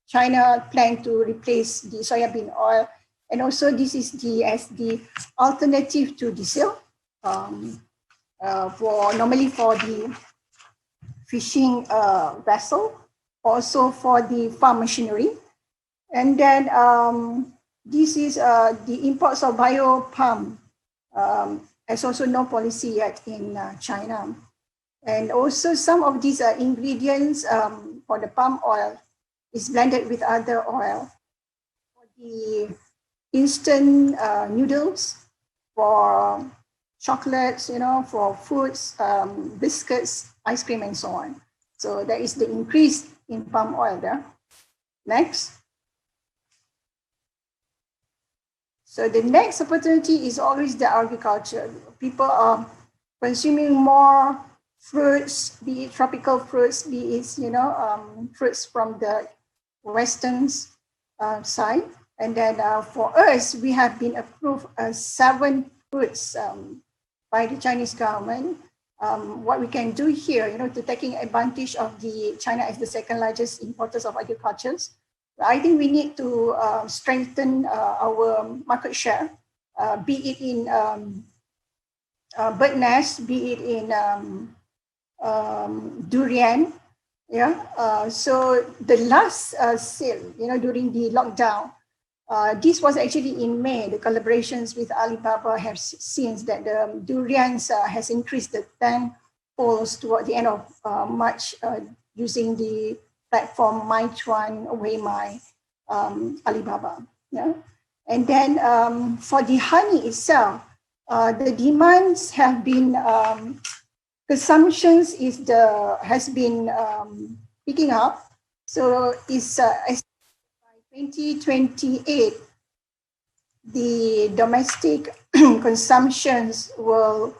China plan to replace the soybean oil. And also this is as the alternative to diesel normally for the fishing vessel, also for the farm machinery. And then this is the imports of bio palm. There's also no policy yet in China. And also some of these ingredients for the palm oil is blended with other oil. For the instant noodles, for chocolates, for foods, biscuits, ice cream, and so on. So there is the increase in palm oil there. Next. So the next opportunity is always the agriculture. People are consuming more fruits, be it tropical fruits, be it fruits from the western side. And then for us, we have been approved 7 fruits by the Chinese government. What we can do here, to taking advantage of the China as the second largest importers of agriculture. I think we need to strengthen our market share, be it in bird nest, be it in durian. Yeah. So the last sale, during the lockdown, this was actually in May. The collaborations with Alibaba have seen that the durians has increased the 10-fold toward the end of March using the platform Meituan, Weimai, Alibaba. Yeah. And then for the honey itself, the demands have been, consumptions has been picking up. So it's by 2028, the domestic consumptions will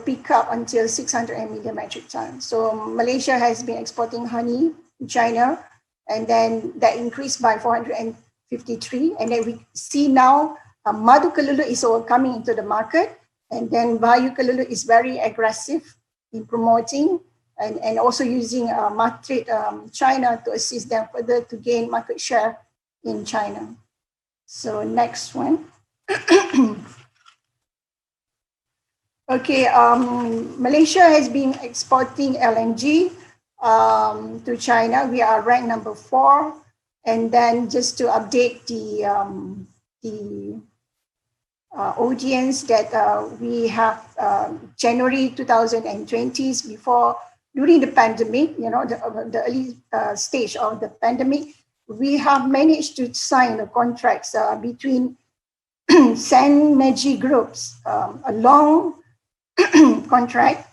pick up until 600 million metric tons. So Malaysia has been exporting honey to China, and then that increased by 453. And then we see now Madu Kelulu is all coming into the market, and then Bayu Kelulu is very aggressive in promoting and also using Matrade China to assist them further to gain market share in China. So next one. Okay, Malaysia has been exporting LNG to China. We are ranked number 4. And then just to update the audience that we have January 2020, during the pandemic, the early stage of the pandemic, we have managed to sign the contracts between Senergy Group's a long contract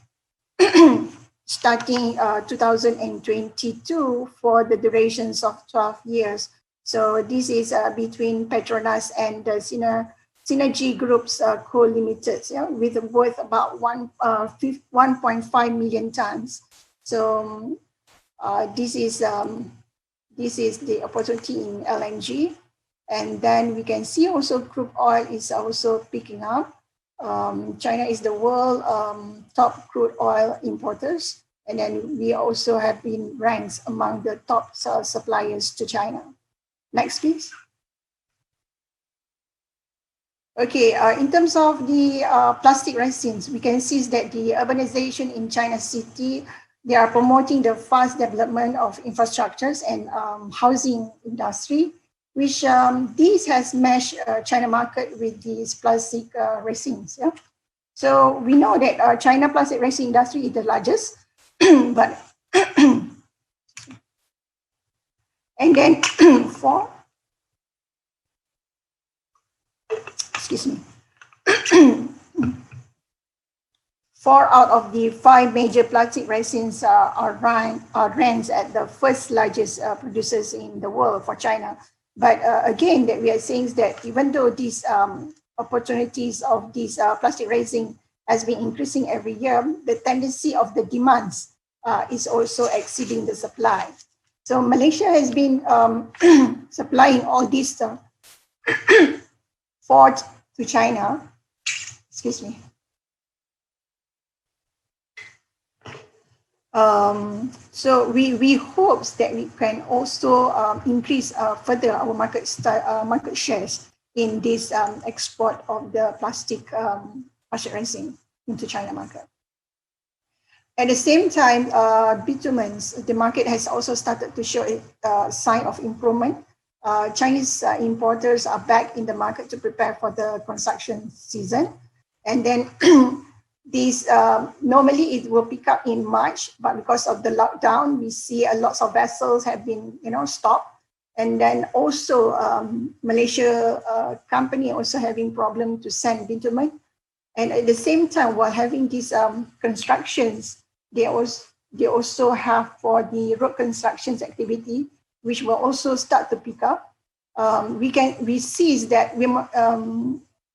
starting 2022 for the durations of 12 years. So this is between Petronas and the Synergy Group's Co Limited, with worth about 1.5 million tons. So this is the opportunity in LNG. And then we can see also crude oil is also picking up. China is the world top crude oil importers. And then we also have been ranked among the top suppliers to China. Next, please. Okay, in terms of the plastic resins, we can see that the urbanization in China city, they are promoting the fast development of infrastructures and housing industry, which this has matched China market with these plastic resins. Yeah? So we know that China plastic resin industry is the largest, but and then excuse me, 4 out of the 5 major plastic resins are ranked at the first largest producers in the world for China. But again, that we are saying that even though these opportunities of these plastic resin has been increasing every year, the tendency of the demands is also exceeding the supply. So Malaysia has been supplying all these forged to China. Excuse me. So we hope that we can also increase further our market shares in this export of the plastic resin into China market. At the same time, bitumens, the market has also started to show a sign of improvement. Chinese importers are back in the market to prepare for the construction season. And then this normally it will pick up in March, but because of the lockdown, we see a lot of vessels have been stopped. And then also Malaysia company also having problem to send bitumen. And at the same time, while having these constructions, they also have for the road constructions activity, which will also start to pick up. We see that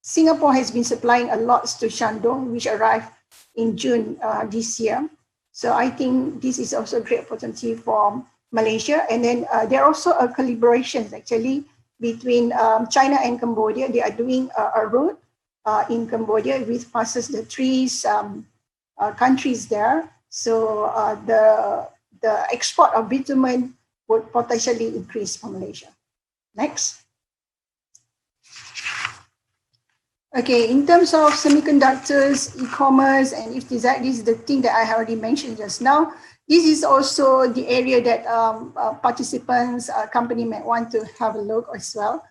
Singapore has been supplying a lot to Shandong, which arrived in June this year. So I think this is also a great opportunity for Malaysia. And then there are also collaborations actually between China and Cambodia. They are doing a road in Cambodia which passes the 3 countries there. So the export of bitumen would potentially increase for Malaysia. Next. Okay, in terms of semiconductors, e-commerce, and if this is the thing that I already mentioned just now, this is also the area that participants, company might want to have a look as well,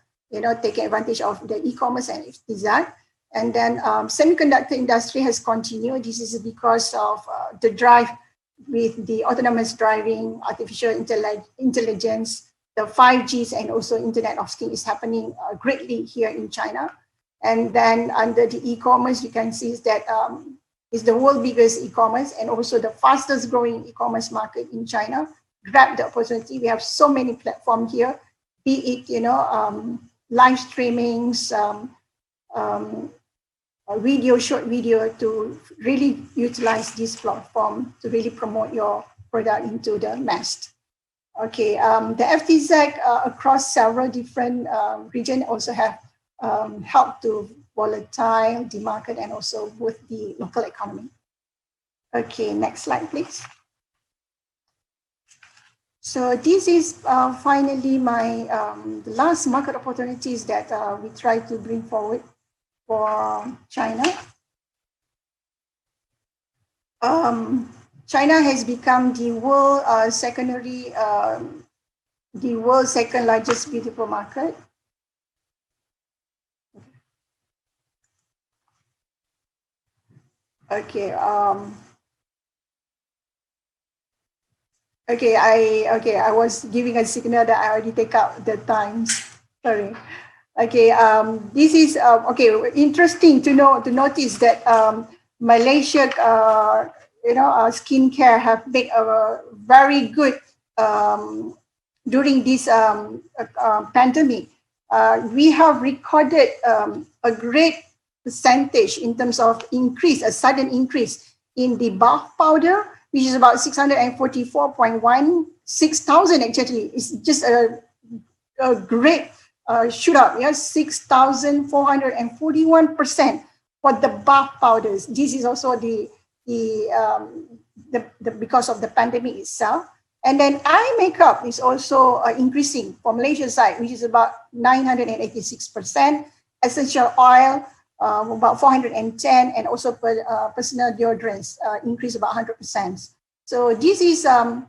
taking advantage of the e-commerce and if design. And then semiconductor industry has continued. This is because of the drive with the autonomous driving, artificial intelligence, the 5Gs, and also Internet of Things is happening greatly here in China. And then under the e-commerce, you can see that it's the world's biggest e-commerce and also the fastest growing e-commerce market in China. Grab the opportunity. We have so many platforms here, be it live streamings, short video, to really utilize this platform to really promote your product into the mass. Okay, the FTZ across several different regions also have helped to volatile the market and also with the local economy. Okay, next slide, please. So this is finally my the last market opportunities that we try to bring forward for China. China has become the world the world's second largest beautiful market. Okay. I was giving a signal that I already take out the times. Sorry. Okay, this is okay. Interesting to notice that Malaysia, skincare have made a very good during this pandemic. We have recorded a great percentage in terms of increase, a sudden increase in the bath powder, which is about 644.16,000 actually. It's just a great shoot up, yeah, 6,441% for the bath powders. This is also the because of the pandemic itself. And then eye makeup is also increasing for Malaysia side, which is about 986%. Essential oil, about 410, and also personal deodorants increase about 100%. So this is the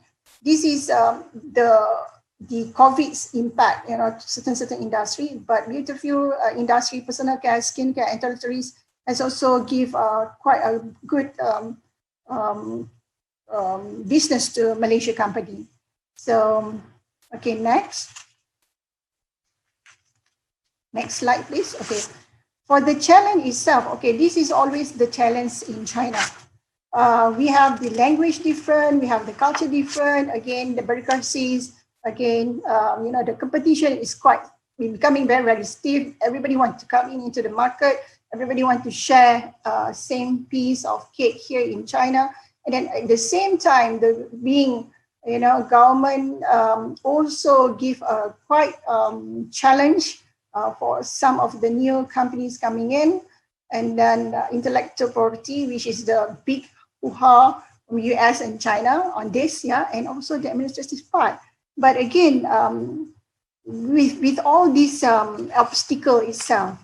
COVID's impact, certain industry, but beautiful industry, personal care, skincare, and toiletries has also give quite a good business to Malaysia company. So, okay, next slide, please. Okay, for the challenge itself, okay, this is always the challenge in China. We have the language different, we have the culture different, again, the bureaucracies, again, the competition is becoming very, very stiff. Everybody wants to come into the market. Everybody wants to share same piece of cake here in China. And then at the same time, government also give a quite challenge for some of the new companies coming in. And then intellectual property, which is the big hoo-ha from US and China on this, yeah, and also the administrative part. But again, with all this obstacle itself,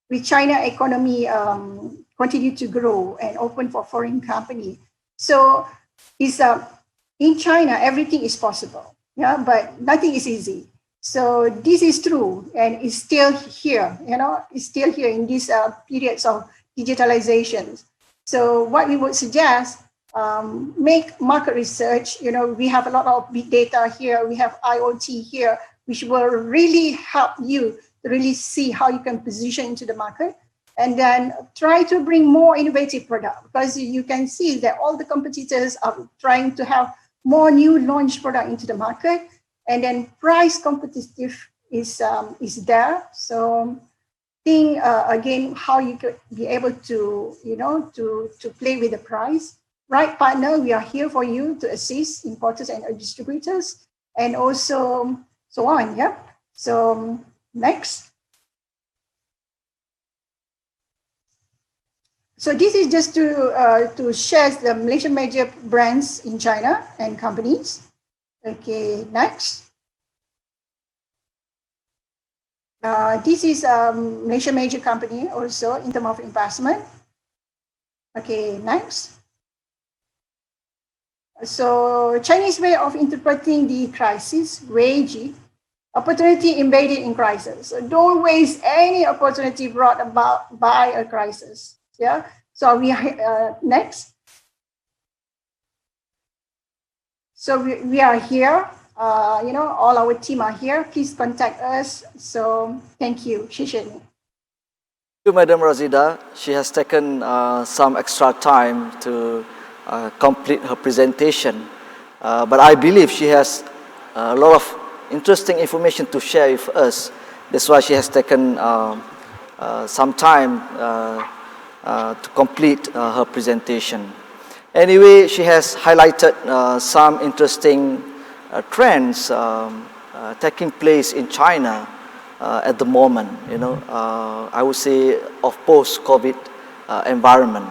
with China economy continue to grow and open for foreign company. So it's in China, everything is possible, yeah, but nothing is easy. So this is true, and it's still here, it's still here in these periods of digitalization. So what we would suggest, make market research. We have a lot of big data here. We have IoT here, which will really help you to really see how you can position into the market. And then try to bring more innovative product, because you can see that all the competitors are trying to have more new launch product into the market. And then price competitive is there. So think again how you could be able to to play with the price. Right partner, we are here for you to assist importers and distributors, and also so on. Yeah. So next. So this is just to share the Malaysian major brands in China and companies. Okay, next. This is Malaysian major company also in terms of investment. Okay, next. So Chinese way of interpreting the crisis, Weiji, opportunity embedded in crisis. So don't waste any opportunity brought about by a crisis. Yeah. So we next. So we are here. All our team are here. Please contact us. So thank you. 谢谢你. Thank you, Madam Razida. She has taken some extra time to complete her presentation. But I believe she has a lot of interesting information to share with us. That's why she has taken some time to complete her presentation. Anyway, she has highlighted some interesting trends taking place in China at the moment. I would say of post-COVID environment.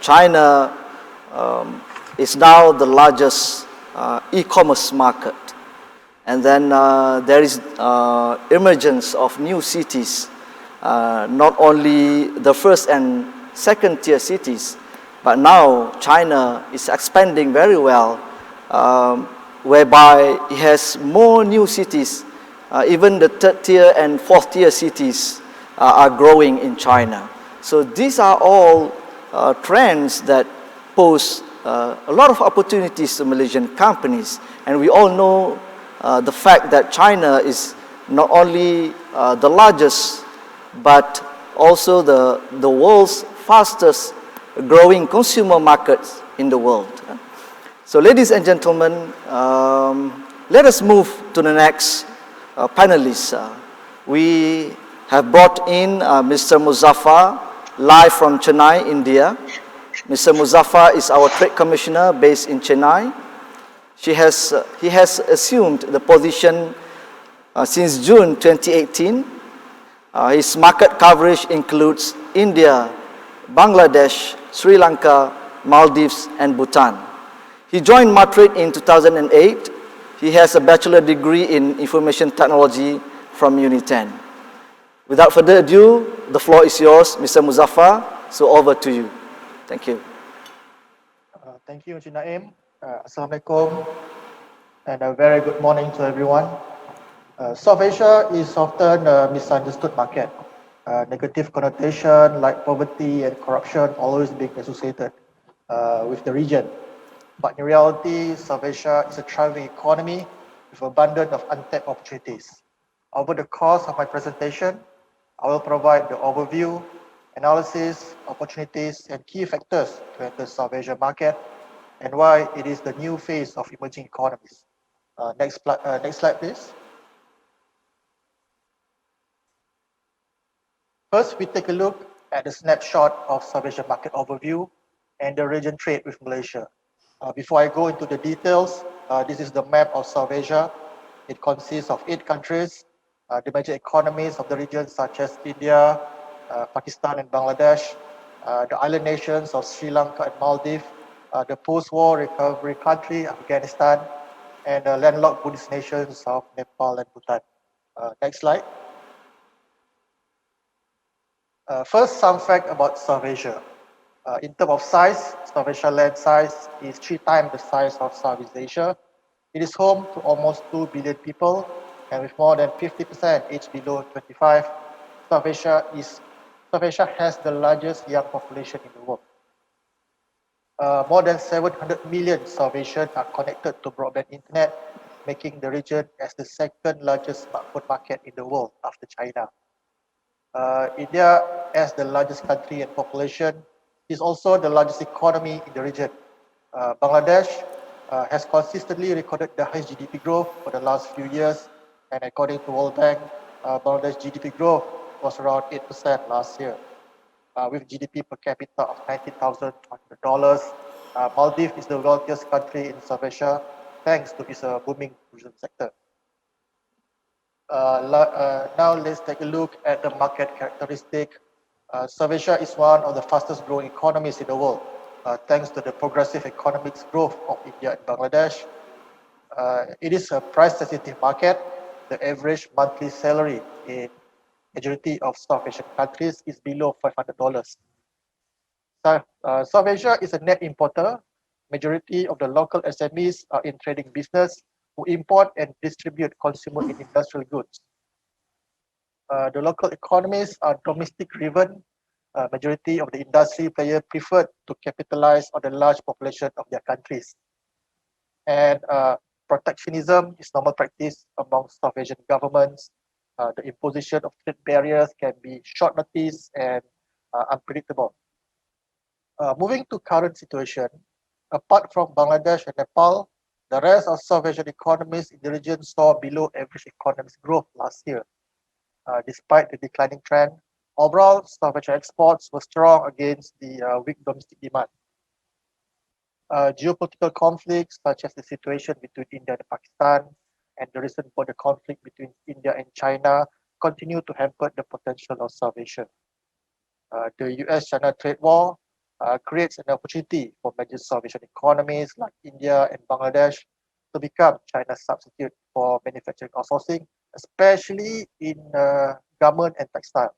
China is now the largest e-commerce market, and then there is emergence of new cities. Not only the first and second tier cities, but now China is expanding very well, whereby it has more new cities. Even the third tier and fourth tier cities are growing in China. So these are all trends that pose a lot of opportunities to Malaysian companies. And we all know the fact that China is not only the largest, but also the world's fastest growing consumer markets in the world. So ladies and gentlemen, let us move to the next panelist. We have brought in Mr. Muzaffar, live from Chennai, India. Mr. Muzaffar is our Trade Commissioner based in Chennai. He has assumed the position since June 2018. His market coverage includes India, Bangladesh, Sri Lanka, Maldives, and Bhutan. He joined Matrade in 2008. He has a bachelor degree in information technology from Uni10. Without further ado, the floor is yours, Mr. Muzaffar. So over to you. Thank you. Thank you, Encik Naim. Assalamualaikum, and a very good morning to everyone. South Asia is often a misunderstood market. Negative connotation like poverty and corruption always being associated with the region. But in reality, South Asia is a thriving economy with abundance of untapped opportunities. Over the course of my presentation, I will provide the overview, analysis, opportunities, and key factors to enter South Asia market and why it is the new phase of emerging economies. Next slide, please. First, we take a look at the snapshot of South Asia market overview and the region trade with Malaysia. Before I go into the details, this is the map of South Asia. It consists of 8 countries, the major economies of the region such as India, Pakistan and Bangladesh, the island nations of Sri Lanka and Maldives, the post-war recovery country, Afghanistan, and the landlocked Buddhist nations of Nepal and Bhutan. Next slide. First, some fact about South Asia. In terms of size, South Asia land size is 3 times the size of Southeast Asia. It is home to almost 2 billion people, and with more than 50% aged below 25, South Asia has the largest young population in the world. More than 700 million South Asians are connected to broadband internet, making the region as the second largest smartphone market in the world after China. India, as the largest country in population, is also the largest economy in the region. Bangladesh has consistently recorded the highest GDP growth for the last few years, and according to World Bank, Bangladesh GDP growth was around 8% last year. With GDP per capita of $19,200, Maldives is the wealthiest country in South Asia, thanks to its booming tourism sector. Now let's take a look at the market characteristic. South Asia is one of the fastest growing economies in the world, thanks to the progressive economic growth of India and Bangladesh. It is a price sensitive market. The average monthly salary in majority of South Asian countries is below $500. South Asia is a net importer. Majority of the local SMEs are in trading business who import and distribute consumer and industrial goods. The local economies are domestic driven. Majority of the industry players prefer to capitalize on the large population of their countries. And protectionism is normal practice among South Asian governments. The imposition of trade barriers can be short notice and unpredictable. Moving to current situation, apart from Bangladesh and Nepal, the rest of South Asian economies in the region saw below average economic growth last year. Despite the declining trend, overall South Asian exports were strong against the weak domestic demand. Geopolitical conflicts such as the situation between India and Pakistan and the recent border conflict between India and China continue to hamper the potential of South Asia. The US-China trade war creates an opportunity for major South Asian economies like India and Bangladesh to become China's substitute for manufacturing outsourcing, especially in garment and textile.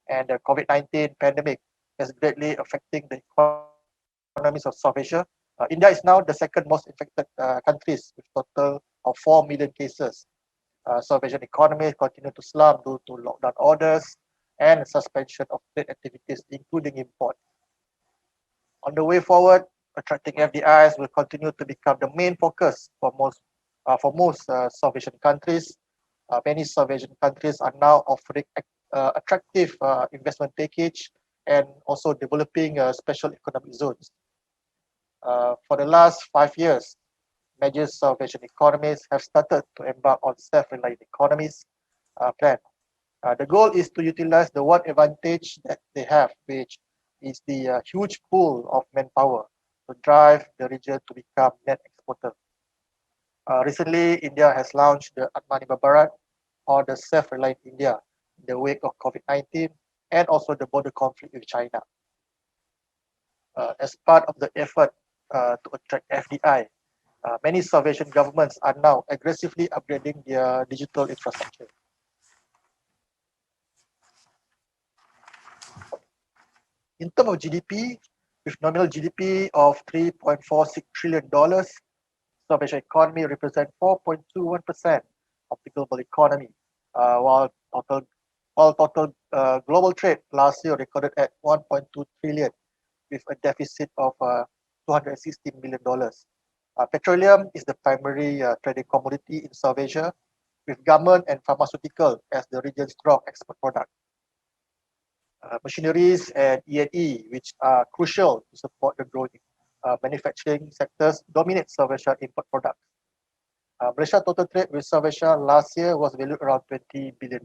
And the COVID-19 pandemic is greatly affecting the economies of South Asia. India is now the second most infected countries with total of 4 million cases. South Asian economies continue to slump due to lockdown orders and suspension of trade activities, including import. On the way forward, attracting FDIs will continue to become the main focus for most South Asian countries. Many South Asian countries are now offering attractive investment package and also developing special economic zones. For the last 5 years, major South Asian economies have started to embark on self-reliant economies plan. The goal is to utilize the one advantage that they have, which is the huge pool of manpower to drive the region to become net exporter. Recently, India has launched the Atmanirbhar Bharat, or the self-reliant India, in the wake of COVID-19 and also the border conflict with China. As part of the effort to attract FDI, many South Asian governments are now aggressively upgrading their digital infrastructure. In terms of GDP, with nominal GDP of $3.46 trillion, South Asian economy represents 4.21% of the global economy, while total global trade last year recorded at 1.2 trillion, with a deficit of $260 million. Petroleum is the primary trading commodity in South Asia, with garment and pharmaceutical as the region's strong export product. Machineries and E&E, which are crucial to support the growing manufacturing sectors, dominate South Asia import products. Malaysia total trade with South Asia last year was valued around $20 billion,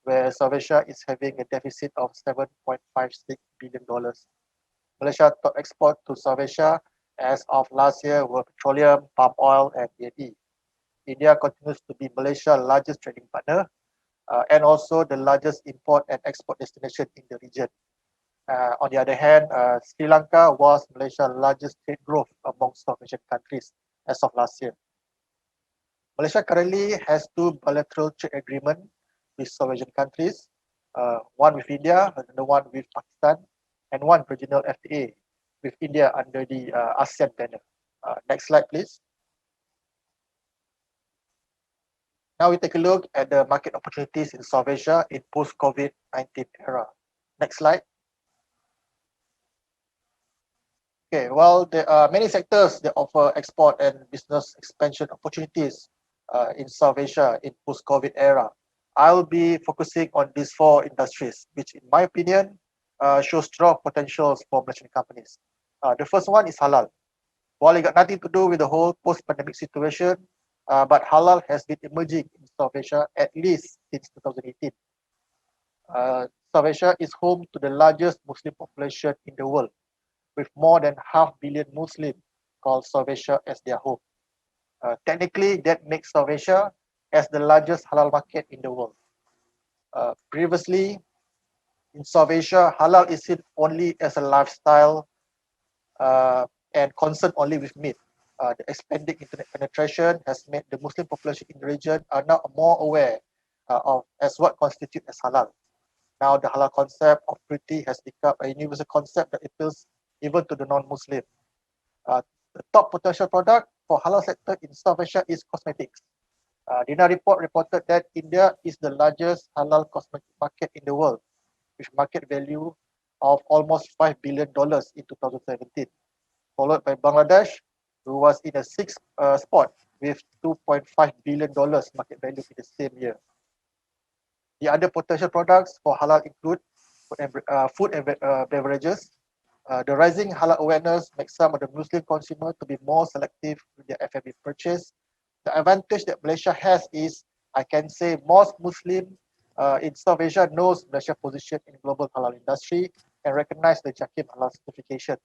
where South Asia is having a deficit of $7.56 billion. Malaysia top export to South Asia as of last year were petroleum, palm oil, and E&E. India continues to be Malaysia's largest trading partner and also the largest import and export destination in the region. On the other hand, Sri Lanka was Malaysia's largest trade growth among South Asian countries as of last year. Malaysia currently has two bilateral trade agreements with South Asian countries, one with India and the one with Pakistan, and one regional FTA with India under the ASEAN banner. Next slide, please. Now we take a look at the market opportunities in South Asia in post-COVID-19 era. Next slide. Okay, well, there are many sectors that offer export and business expansion opportunities in South Asia in post-COVID era. I'll be focusing on these four industries, which in my opinion show strong potentials for Malaysian companies. The first one is halal. While it got nothing to do with the whole post-pandemic situation, but halal has been emerging in South Asia at least since 2018. South Asia is home to the largest Muslim population in the world, with more than 500 million Muslims call South Asia as their home. Technically, that makes South Asia as the largest halal market in the world. Previously, in South Asia, halal is seen only as a lifestyle and concerned only with meat. The expanding internet penetration has made the Muslim population in the region are now more aware of as what constitutes as halal. Now the halal concept of purity has become a universal concept that appeals even to the non-Muslim. The top potential product for halal sector in South Asia is cosmetics. Dina report reported that India is the largest halal cosmetic market in the world, with market value of almost $5 billion in 2017, followed by Bangladesh, who was in a sixth spot with $2.5 billion market value in the same year. The other potential products for halal include food and beverages. The rising halal awareness makes some of the Muslim consumers to be more selective with their F&B purchase. The advantage that Malaysia has is, I can say, most Muslim in South Asia knows Malaysia's position in global halal industry and recognize the Jakim halal certification.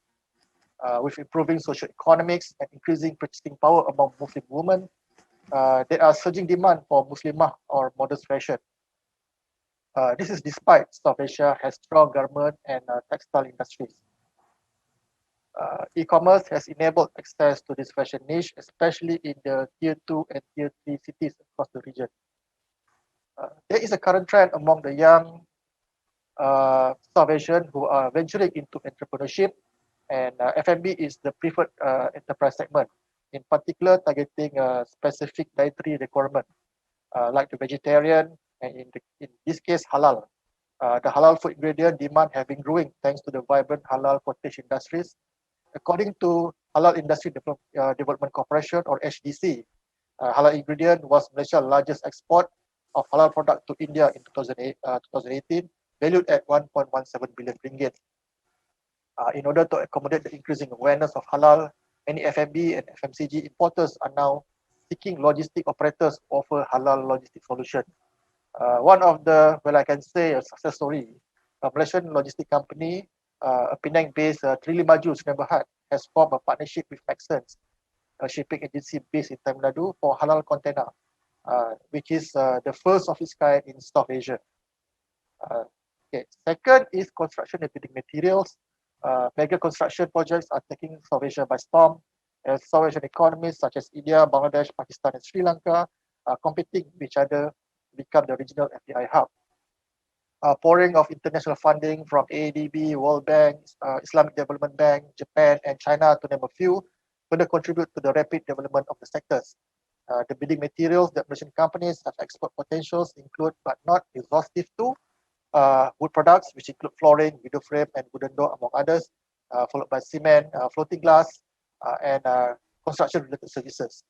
With improving social economics and increasing purchasing power among Muslim women, there are surging demand for Muslimah or modest fashion. This is despite South Asia has strong garment and textile industries. E-commerce has enabled access to this fashion niche, especially in the Tier 2 and Tier 3 cities across the region. There is a current trend among the young South Asian who are venturing into entrepreneurship, and F&B is the preferred enterprise segment, in particular targeting a specific dietary requirement, like the vegetarian, and in this case, halal. The halal food ingredient demand have been growing thanks to the vibrant halal cottage industries. According to Halal Industry Development Corporation, or HDC, Halal ingredient was Malaysia's largest export of halal product to India in 2018, valued at 1.17 billion ringgit. In order to accommodate the increasing awareness of halal, many F&B and FMCG importers are now seeking logistic operators to offer halal logistic solution. One of the, well, I can say a success story, a Malaysian logistic company, a Penang-based Trili Maju Sdn Bhd, has formed a partnership with Maxence, a shipping agency based in Tamil Nadu, for halal container, which is the first of its kind in South Asia. Okay. Second is construction and building materials. Mega construction projects are taking South Asia by storm, as South Asian economies such as India, Bangladesh, Pakistan, and Sri Lanka are competing with each other to become the regional FDI hub. Pouring of international funding from ADB, World Bank, Islamic Development Bank, Japan, and China, to name a few, further contribute to the rapid development of the sectors. The building materials that Malaysian companies have export potentials include, but not exhaustive to, wood products, which include flooring, window frame, and wooden door, among others, followed by cement, floating glass, and construction-related services.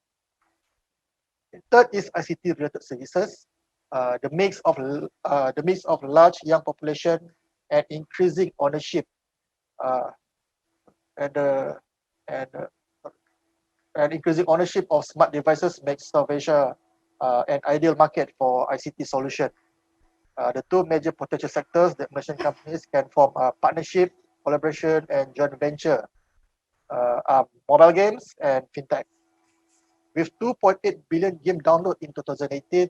Third is ICT-related services. The mix of large young population and increasing ownership and increasing ownership of smart devices makes South Asia an ideal market for ICT solution. The two major potential sectors that Malaysian companies can form a partnership, collaboration, and joint venture are mobile games and fintech. With 2.8 billion game download in 2018,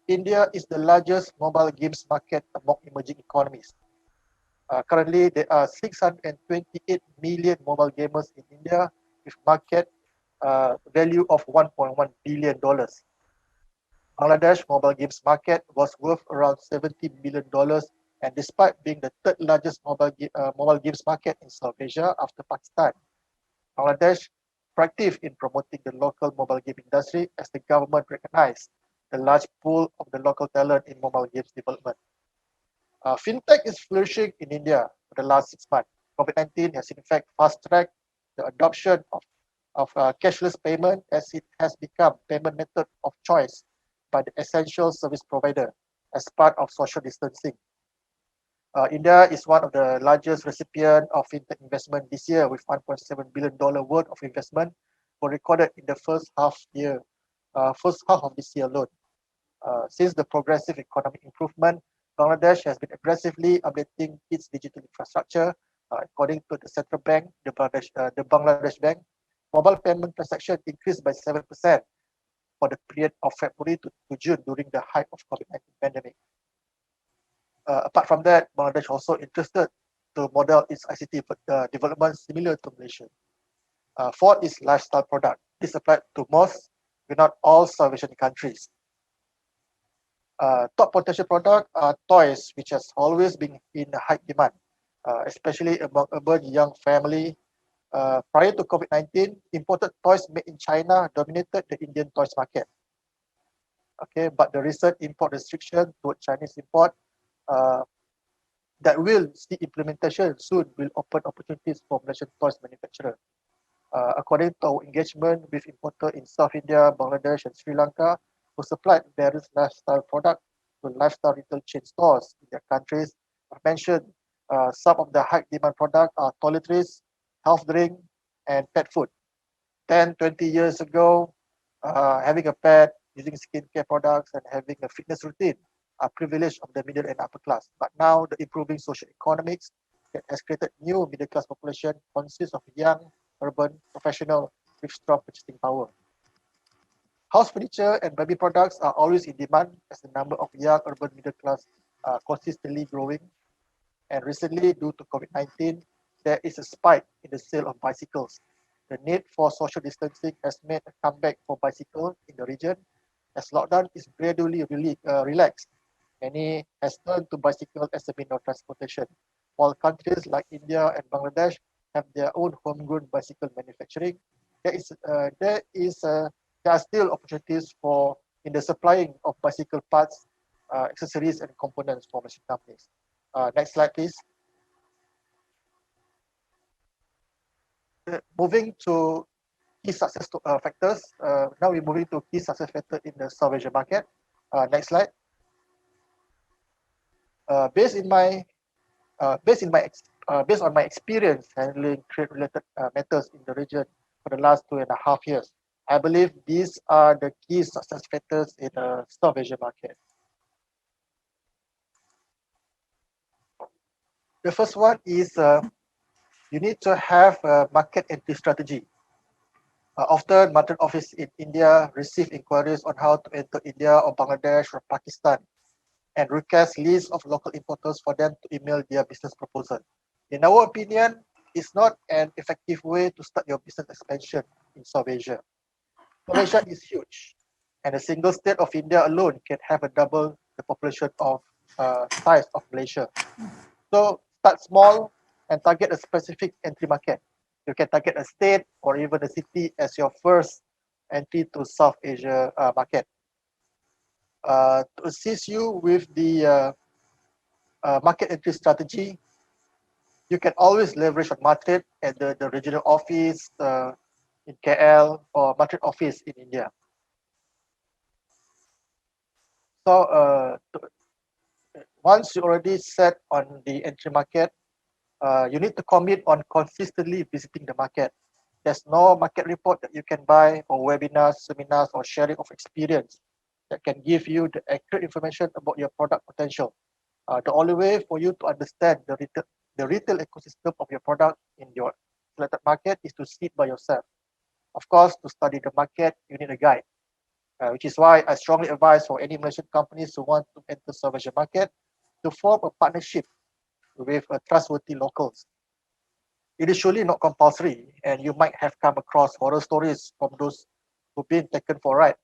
India is the largest mobile games market among emerging economies. Currently, there are 628 million mobile gamers in India, with market value of $1.1 billion. Bangladesh mobile games market was worth around $70 million, and despite being the third largest mobile games market in South Asia after Pakistan, Bangladesh proactive in promoting the local mobile game industry, as the government recognized the large pool of the local talent in mobile games development. Fintech is flourishing in India for the last 6 months. COVID-19 has in fact fast-tracked the adoption of cashless payment, as it has become payment method of choice by the essential service provider as part of social distancing. India is one of the largest recipients of fintech investment this year, with $1.7 billion worth of investment were recorded in the first half of this year alone. Since the progressive economic improvement, Bangladesh has been aggressively updating its digital infrastructure. According to the central bank, the Bangladesh Bank, mobile payment transaction increased by 7% for the period of February to June during the height of COVID-19 pandemic. Apart from that, Bangladesh also interested to model its ICT development similar to Malaysia. Fourth is lifestyle product. This applied to most, but not all, South Asian countries. Top potential product are toys, which has always been in high demand, especially among urban young family. Prior to COVID-19, imported toys made in China dominated the Indian toys market. Okay, but the recent import restriction toward Chinese import that will see implementation soon will open opportunities for Malaysian toys manufacturer. According to our engagement with importer in South India, Bangladesh, and Sri Lanka, who supplied various lifestyle products to lifestyle retail chain stores in their countries, I mentioned some of the high demand products are toiletries, health drink, and pet food. 10, 20 years ago, having a pet, using skincare products, and having a fitness routine are privilege of the middle and upper class. But now the improving social economics that has created new middle class population consists of young, urban, professional with strong purchasing power. House furniture and baby products are always in demand, as the number of young urban middle class are consistently growing. And recently, due to COVID-19, there is a spike in the sale of bicycles. The need for social distancing has made a comeback for bicycles in the region. As lockdown is gradually relaxed, many has turned to bicycle as a means of transportation, while countries like India and Bangladesh have their own homegrown bicycle manufacturing. There are still opportunities in the supplying of bicycle parts, accessories, and components for Malaysian companies. Next slide, please. Moving to key success factors. Now we're moving to key success factor in the South Asia market. Next slide. Based on my experience handling trade-related matters in the region for the last 2.5 years, I believe these are the key success factors in the South Asia market. The first one is you need to have a market entry strategy. Often, market office in India receive inquiries on how to enter India or Bangladesh or Pakistan and request lists of local importers for them to email their business proposal. In our opinion, it's not an effective way to start your business expansion in South Asia. South Asia is huge, and a single state of India alone can have a double the population of size of Malaysia. So start small and target a specific entry market. You can target a state or even a city as your first entry to South Asia market. To assist you with the market entry strategy, you can always leverage on market at the regional office in KL or market office in India. So once you already set on the entry market, you need to commit on consistently visiting the market. There's no market report that you can buy or webinars, seminars, or sharing of experience that can give you the accurate information about your product potential. The only way for you to understand the retail ecosystem of your product in your selected market is to see it by yourself. Of course, to study the market, you need a guide, which is why I strongly advise for any Malaysian companies who want to enter South Asia market to form a partnership with trustworthy locals. It is surely not compulsory, and you might have come across horror stories from those who've been taken for a ride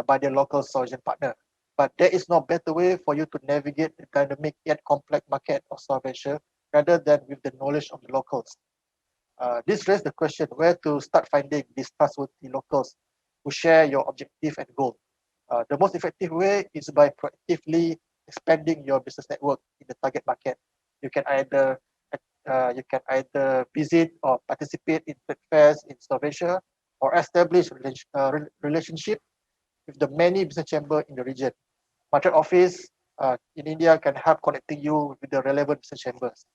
by their local South Asian partner. But there is no better way for you to navigate the dynamic yet complex market of South Asia rather than with the knowledge of the locals. This raises the question where to start finding these trustworthy locals who share your objective and goal. The most effective way is by proactively expanding your business network in the target market. You can either visit or participate in trade fairs in South Asia or establish relationship with the many business chambers in the region. Market office in India can help connecting you with the relevant business chambers.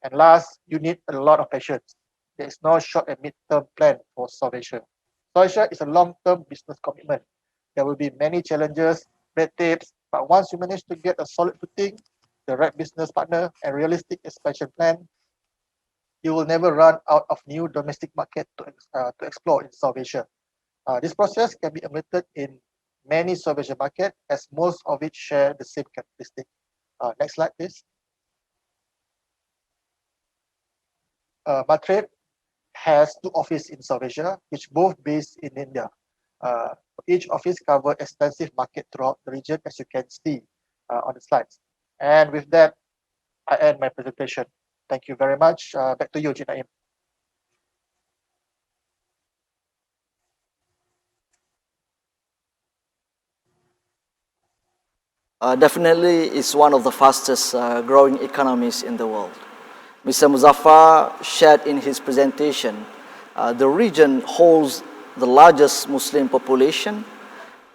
And last, you need a lot of patience. There is no short and mid-term plan for South Asia. South Asia is a long-term business commitment. There will be many challenges, red tapes, but once you manage to get a solid footing, the right business partner, and realistic expansion plan, you will never run out of new domestic market to explore in South Asia. This process can be emulated in many South Asia markets, as most of it share the same characteristic. Next slide, please. Matrade has 2 offices in South Asia, which both based in India. Each office covers extensive market throughout the region, as you can see on the slides. And with that, I end my presentation. Thank you very much. Back to you, Jinaim. Definitely is one of the fastest growing economies in the world. Mr. Muzaffar shared in his presentation, the region holds the largest Muslim population,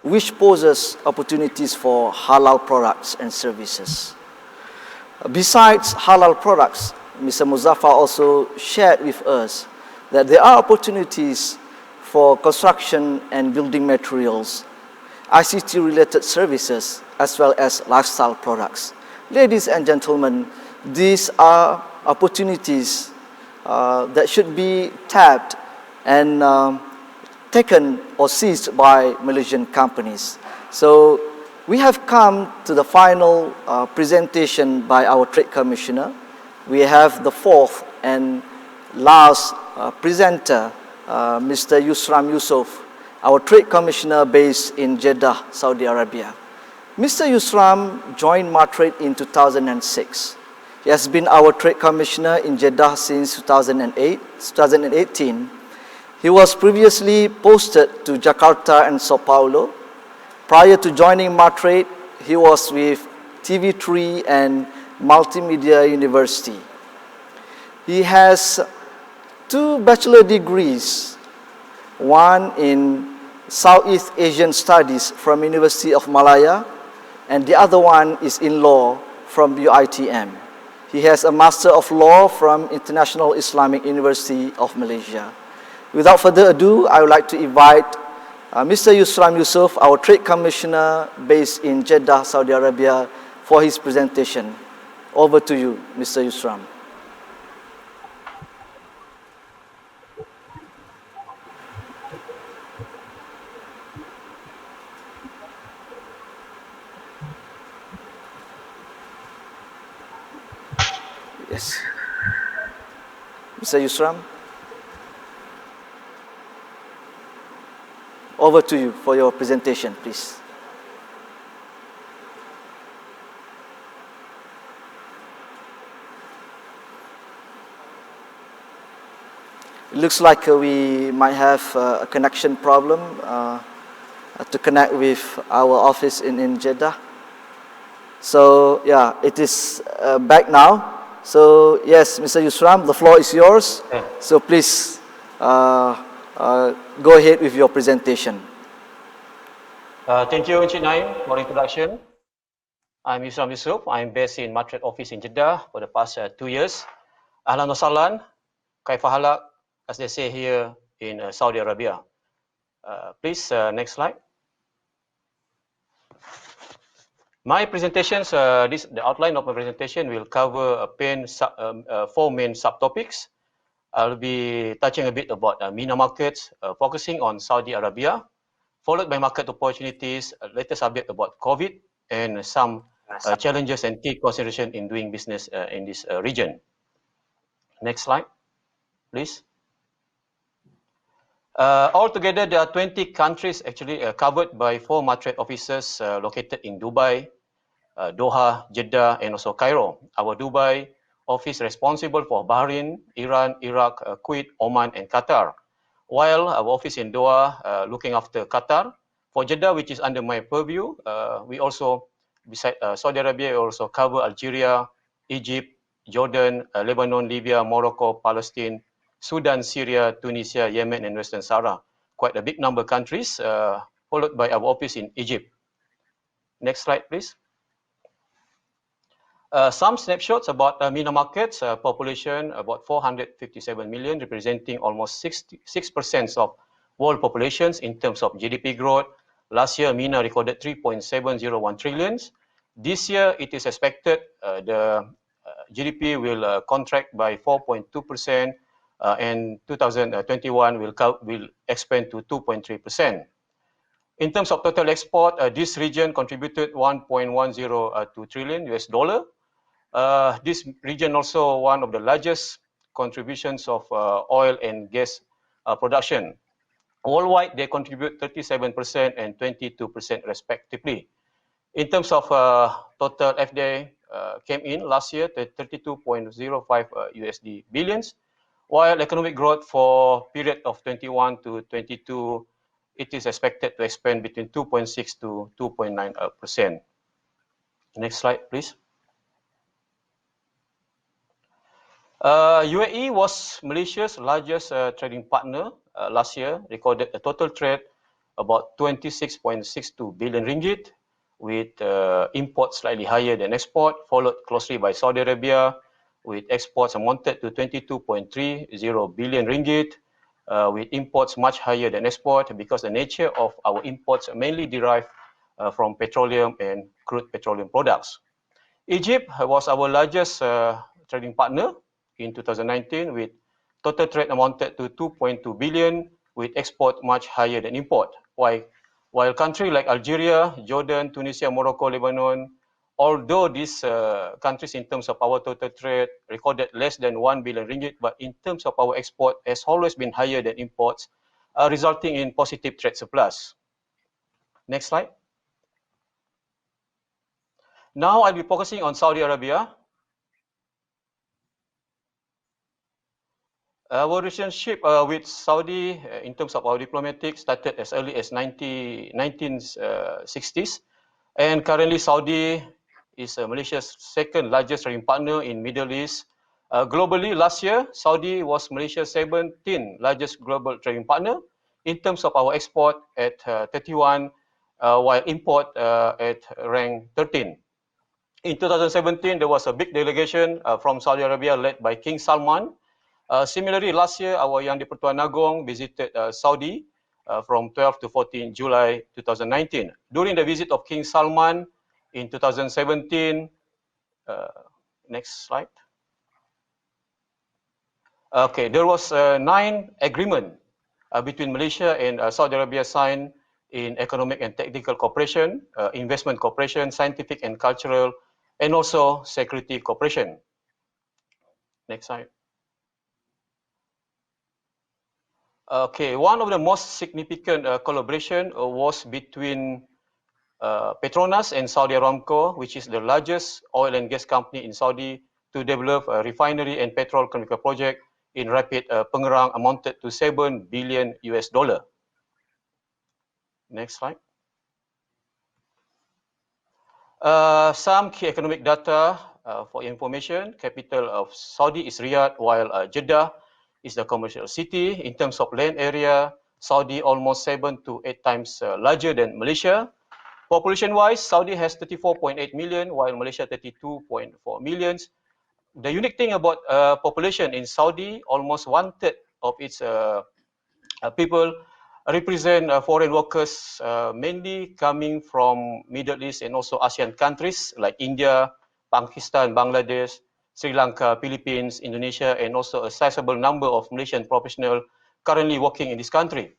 which poses opportunities for halal products and services. Besides halal products, Mr. Muzaffar also shared with us that there are opportunities for construction and building materials, ICT-related services, as well as lifestyle products. Ladies and gentlemen, these are opportunities that should be tapped and taken or seized by Malaysian companies. So we have come to the final presentation by our Trade Commissioner. We have the 4th and last presenter, Mr. Yusram Yusof, our Trade Commissioner based in Jeddah, Saudi Arabia. Mr. Yusram joined Matrade in 2006. He has been our Trade Commissioner in Jeddah since 2018. He was previously posted to Jakarta and Sao Paulo. Prior to joining Matrade, he was with TV3 and Multimedia University. He has 2 bachelor degrees one in Southeast Asian Studies from University of Malaya, and the other one is in law from UiTM. He has a Master of Law from International Islamic University of Malaysia. Without further ado, I would like to invite Mr. Yusram Yusuf, our Trade Commissioner based in Jeddah, Saudi Arabia, for his presentation. Over to you, Mr. Yusram. Yes. Mr. Yusram, over to you for your presentation, please. It looks like we might have a connection problem to connect with our office in Jeddah. So yeah, it is back now. So yes, Mr. Yusram, the floor is yours. So please go ahead with your presentation. Thank you, Encik Naim, for introduction. I'm Yusram Yusuf. I'm based in Madrid office in Jeddah for the past 2 years. Ahlan wa sahlan, kaifa halak, as they say here in Saudi Arabia. Please, next slide. My presentations, the outline of my presentation will cover 4 main subtopics. I'll be touching a bit about MENA markets, focusing on Saudi Arabia, followed by market opportunities, latest update about COVID, and some challenges and key consideration in doing business in this region. Next slide, please. Altogether, there are 20 countries actually covered by 4 Madrid offices located in Dubai, Doha, Jeddah, and also Cairo. Our Dubai office responsible for Bahrain, Iran, Iraq, Kuwait, Oman, and Qatar. While our office in Doha looking after Qatar. For Jeddah, which is under my purview, we also, beside Saudi Arabia, we also cover Algeria, Egypt, Jordan, Lebanon, Libya, Morocco, Palestine, Sudan, Syria, Tunisia, Yemen, and Western Sahara. Quite a big number of countries, followed by our office in Egypt. Next slide, please. Some snapshots about MENA markets, population about 457 million, representing almost 66% of world populations in terms of GDP growth. Last year, MENA recorded 3.701 trillions. This year, it is expected the GDP will contract by 4.2%, and 2021 will expand to 2.3%. In terms of total export, this region contributed 1.102 trillion US dollar. This region also one of the largest contributions of oil and gas production. Worldwide, they contribute 37% and 22% respectively. In terms of total FDI came in last year to 32.05 USD billions, while economic growth for period of 21 to 22, it is expected to expand between 2.6 to 2.9%. Next slide, please. UAE was Malaysia's largest trading partner last year, recorded a total trade about 26.62 billion ringgit, with imports slightly higher than export, followed closely by Saudi Arabia, with exports amounted to 22.30 billion ringgit, with imports much higher than export because the nature of our imports mainly derive from petroleum and crude petroleum products. Egypt was our largest trading partner in 2019, with total trade amounted to 2.2 billion, with export much higher than import. While countries like Algeria, Jordan, Tunisia, Morocco, Lebanon, although these countries in terms of our total trade recorded less than 1 billion ringgit, but in terms of our export has always been higher than imports, resulting in positive trade surplus. Next slide. Now I'll be focusing on Saudi Arabia. Our relationship with Saudi in terms of our diplomatic started as early as 1960s, and currently Saudi is Malaysia's second largest trading partner in Middle East. Globally, last year, Saudi was Malaysia's 17th largest global trading partner. in terms of our export at 31, while import at rank 13. In 2017, there was a big delegation from Saudi Arabia led by King Salman. Similarly, last year, our Yang di-Pertuan Agong visited Saudi from 12 to 14 July 2019. During the visit of King Salman in 2017, next slide. Okay, there was 9 agreement between Malaysia and Saudi Arabia signed in economic and technical cooperation, investment cooperation, scientific and cultural, and also security cooperation. Next slide. Okay, one of the most significant collaboration was between Petronas and Saudi Aramco, which is the largest oil and gas company in Saudi, to develop a refinery and petrochemical project in Rapid Pengerang amounted to $7 billion. Next slide. Some key economic data for information. Capital of Saudi is Riyadh, while Jeddah is the commercial city. In terms of land area, Saudi almost 7 to 8 times larger than Malaysia. Population-wise, Saudi has 34.8 million, while Malaysia 32.4 million. The unique thing about population in Saudi, almost 1/3 of its people represent foreign workers, mainly coming from Middle East and also ASEAN countries like India, Pakistan, Bangladesh, Sri Lanka, Philippines, Indonesia, and also a sizable number of Malaysian professionals currently working in this country.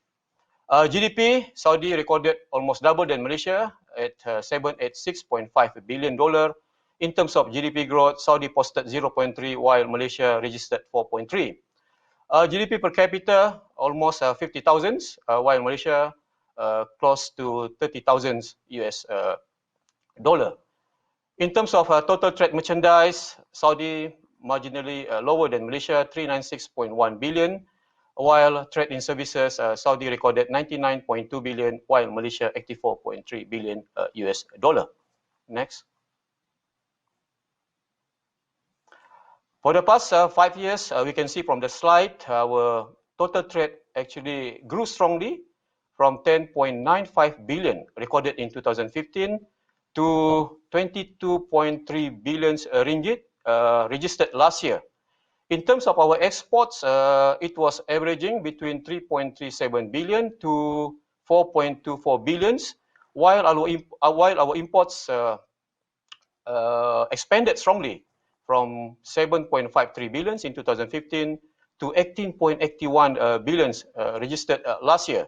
GDP, Saudi recorded almost double than Malaysia at $786.5 billion. In terms of GDP growth, Saudi posted 0.3 while Malaysia registered 4.3. GDP per capita almost 50,000, while Malaysia close to 30,000 US dollar. In terms of total trade merchandise, Saudi marginally lower than Malaysia, 396.1 billion, while trade in services, Saudi recorded 99.2 billion, while Malaysia 84.3 billion US dollar. Next. For the past 5 years, we can see from the slide, our total trade actually grew strongly from 10.95 billion recorded in 2015 to 22.3 billion ringgit registered last year. In terms of our exports, it was averaging between 3.37 billion to 4.24 billion, while our imports expanded strongly from 7.53 billion in 2015 to 18.81 billion registered last year.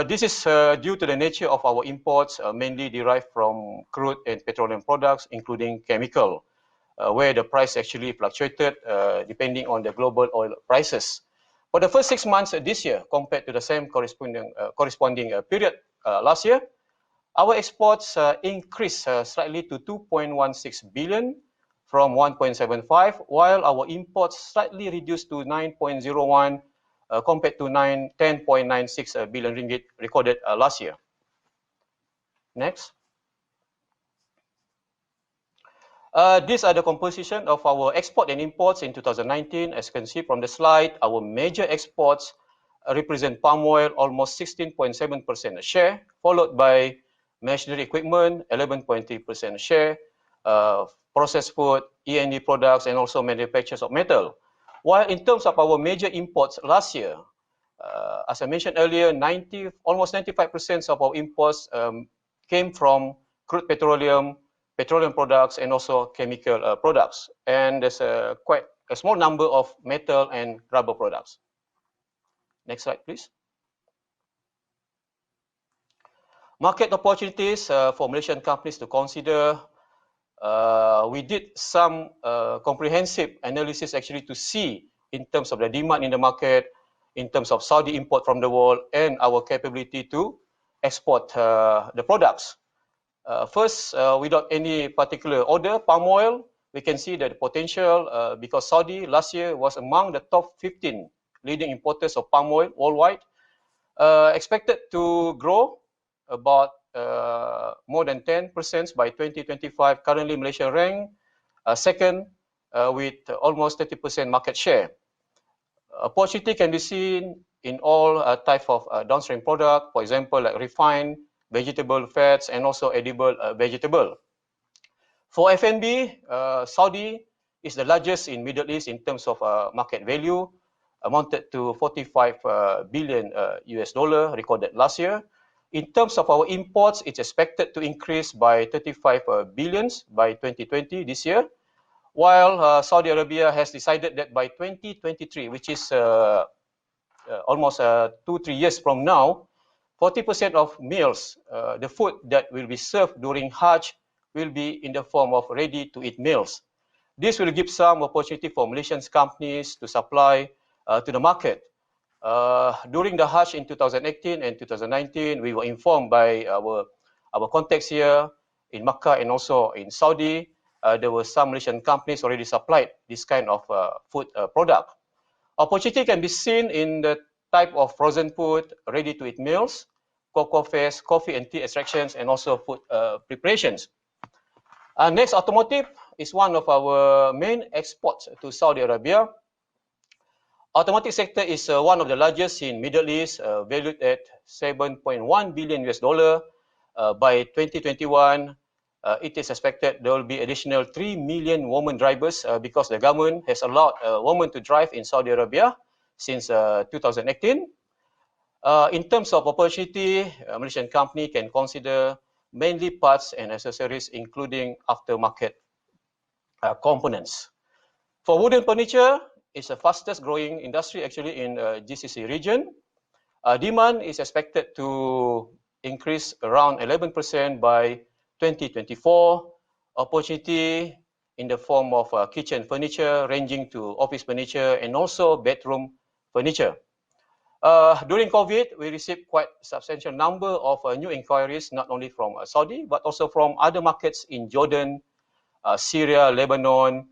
This is due to the nature of our imports, mainly derived from crude and petroleum products, including chemical, where the price actually fluctuated depending on the global oil prices. For the first 6 months this year, compared to the same corresponding period last year, our exports increased slightly to 2.16 billion from 1.75, while our imports slightly reduced to 9.01 compared to 10.96 billion ringgit recorded last year. Next. These are the composition of our export and imports in 2019. As you can see from the slide, our major exports represent palm oil, almost 16.7% share, followed by machinery equipment, 11.3% share, processed food, eNED products, and also manufacturers of metal. While in terms of our major imports last year, as I mentioned earlier, almost 95% of our imports came from crude petroleum products, and also chemical products. And there's quite a small number of metal and rubber products. Next slide, please. Market opportunities for Malaysian companies to consider. We did some comprehensive analysis actually to see in terms of the demand in the market, in terms of Saudi import from the world, and our capability to export the products. First, without any particular order, palm oil, we can see that the potential, because Saudi last year was among the top 15 leading importers of palm oil worldwide, expected to grow about more than 10% by 2025. Currently, Malaysia ranked second with almost 30% market share. Opportunity can be seen in all types of downstream product, for example, like refined vegetable fats and also edible vegetable. For F&B, Saudi is the largest in Middle East in terms of market value, amounted to 45 billion US dollar recorded last year. In terms of our imports, it's expected to increase by 35 billions by 2020 this year, while Saudi Arabia has decided that by 2023, which is almost 2-3 years from now, 40% of meals, the food that will be served during Hajj will be in the form of ready-to-eat meals. This will give some opportunity for Malaysian companies to supply to the market. During the Hajj in 2018 and 2019, we were informed by our contacts here in Makkah and also in Saudi. There were some Malaysian companies already supplied this kind of food product. Opportunity can be seen in the type of frozen food, ready-to-eat meals, cocoa phase, coffee and tea extractions, and also food preparations. Next, automotive is one of our main exports to Saudi Arabia. Automotive sector is one of the largest in Middle East, valued at 7.1 billion US dollar. By 2021, it is expected there will be additional 3 million women drivers because the government has allowed women to drive in Saudi Arabia since 2018. In terms of opportunity, a Malaysian company can consider mainly parts and accessories, including aftermarket components. For wooden furniture, it's the fastest growing industry actually in GCC region. Demand is expected to increase around 11% by 2024. Opportunity in the form of kitchen furniture ranging to office furniture and also bedroom furniture. During COVID, we received quite a substantial number of new inquiries, not only from Saudi, but also from other markets in Jordan, Syria, Lebanon,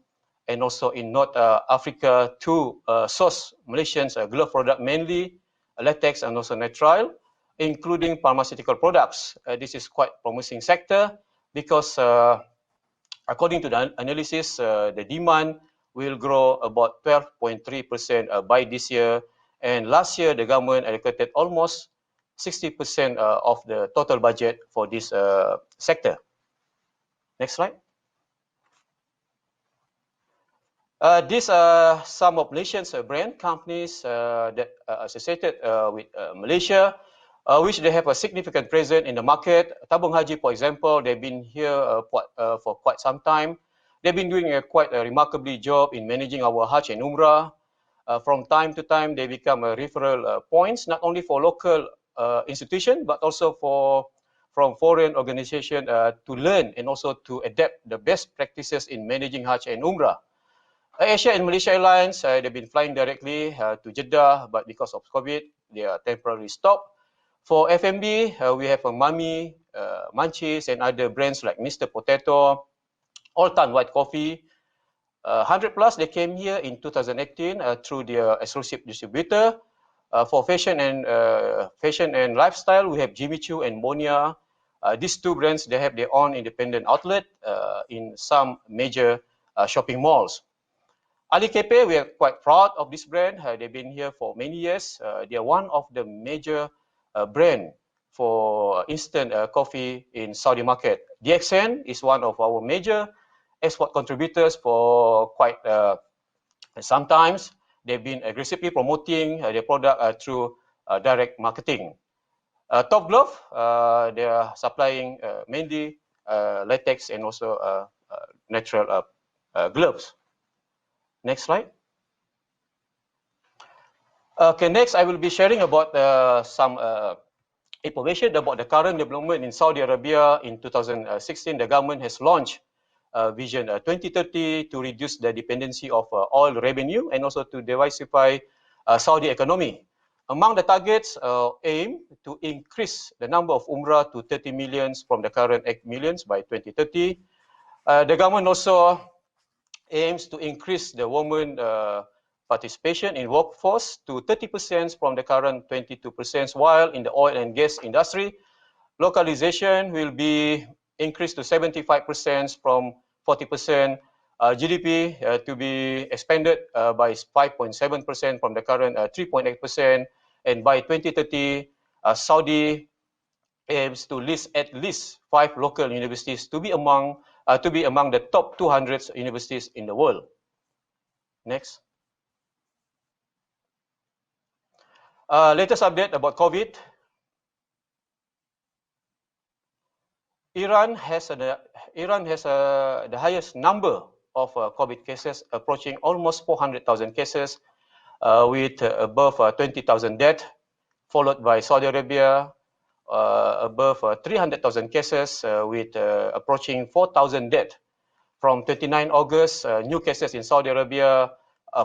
and also in North Africa to source Malaysians glove product, mainly latex and also nitrile, including pharmaceutical products. This is quite promising sector because according to the analysis, the demand will grow about 12.3% by this year. And last year, the government allocated almost 60% of the total budget for this sector. Next slide. These are some of Malaysia's brand companies that are associated with Malaysia, which they have a significant presence in the market. Tabung Haji, for example, they've been here for quite some time. They've been doing quite a remarkable job in managing our Hajj and Umrah. From time to time, they become referral points, not only for local institutions, but also from foreign organizations to learn and also to adapt the best practices in managing Hajj and Umrah. Asia and Malaysia Airlines, they've been flying directly to Jeddah, but because of COVID, they are temporarily stopped. For F&B, we have Mami, Munchies, and other brands like Mr. Potato, Old Town White Coffee. 100 Plus, they came here in 2018 through their exclusive distributor. For fashion and lifestyle, we have Jimmy Choo and Bonia. These two brands, they have their own independent outlet in some major shopping malls. Ali Kepe, we are quite proud of this brand. They've been here for many years. They are one of the major brand for instant coffee in Saudi market. DXN is one of our major export contributors for quite sometimes. They've been aggressively promoting their product through direct marketing. Top Glove, they are supplying mainly latex and also natural gloves. Next slide. Okay, next I will be sharing about some information about the current development in Saudi Arabia. In 2016, the government has launched Vision 2030 to reduce the dependency of oil revenue and also to diversify Saudi economy. Among the targets, aim to increase the number of Umrah to 30 million from the current 8 million by 2030. The government also aims to increase the women participation in workforce to 30% from the current 22%, while in the oil and gas industry, localization will be increased to 75% from 40%. GDP to be expanded by 5.7% from the current 3.8%. and by 2030, Saudi aims to list at least 5 local universities to be among the top 200 universities in the world. Next. Latest update about COVID. Iran has the highest number of COVID cases, approaching almost 400,000 cases, with above 20,000 deaths, followed by Saudi Arabia, above 300,000 cases, with approaching 4,000 deaths. From 29 August, new cases in Saudi Arabia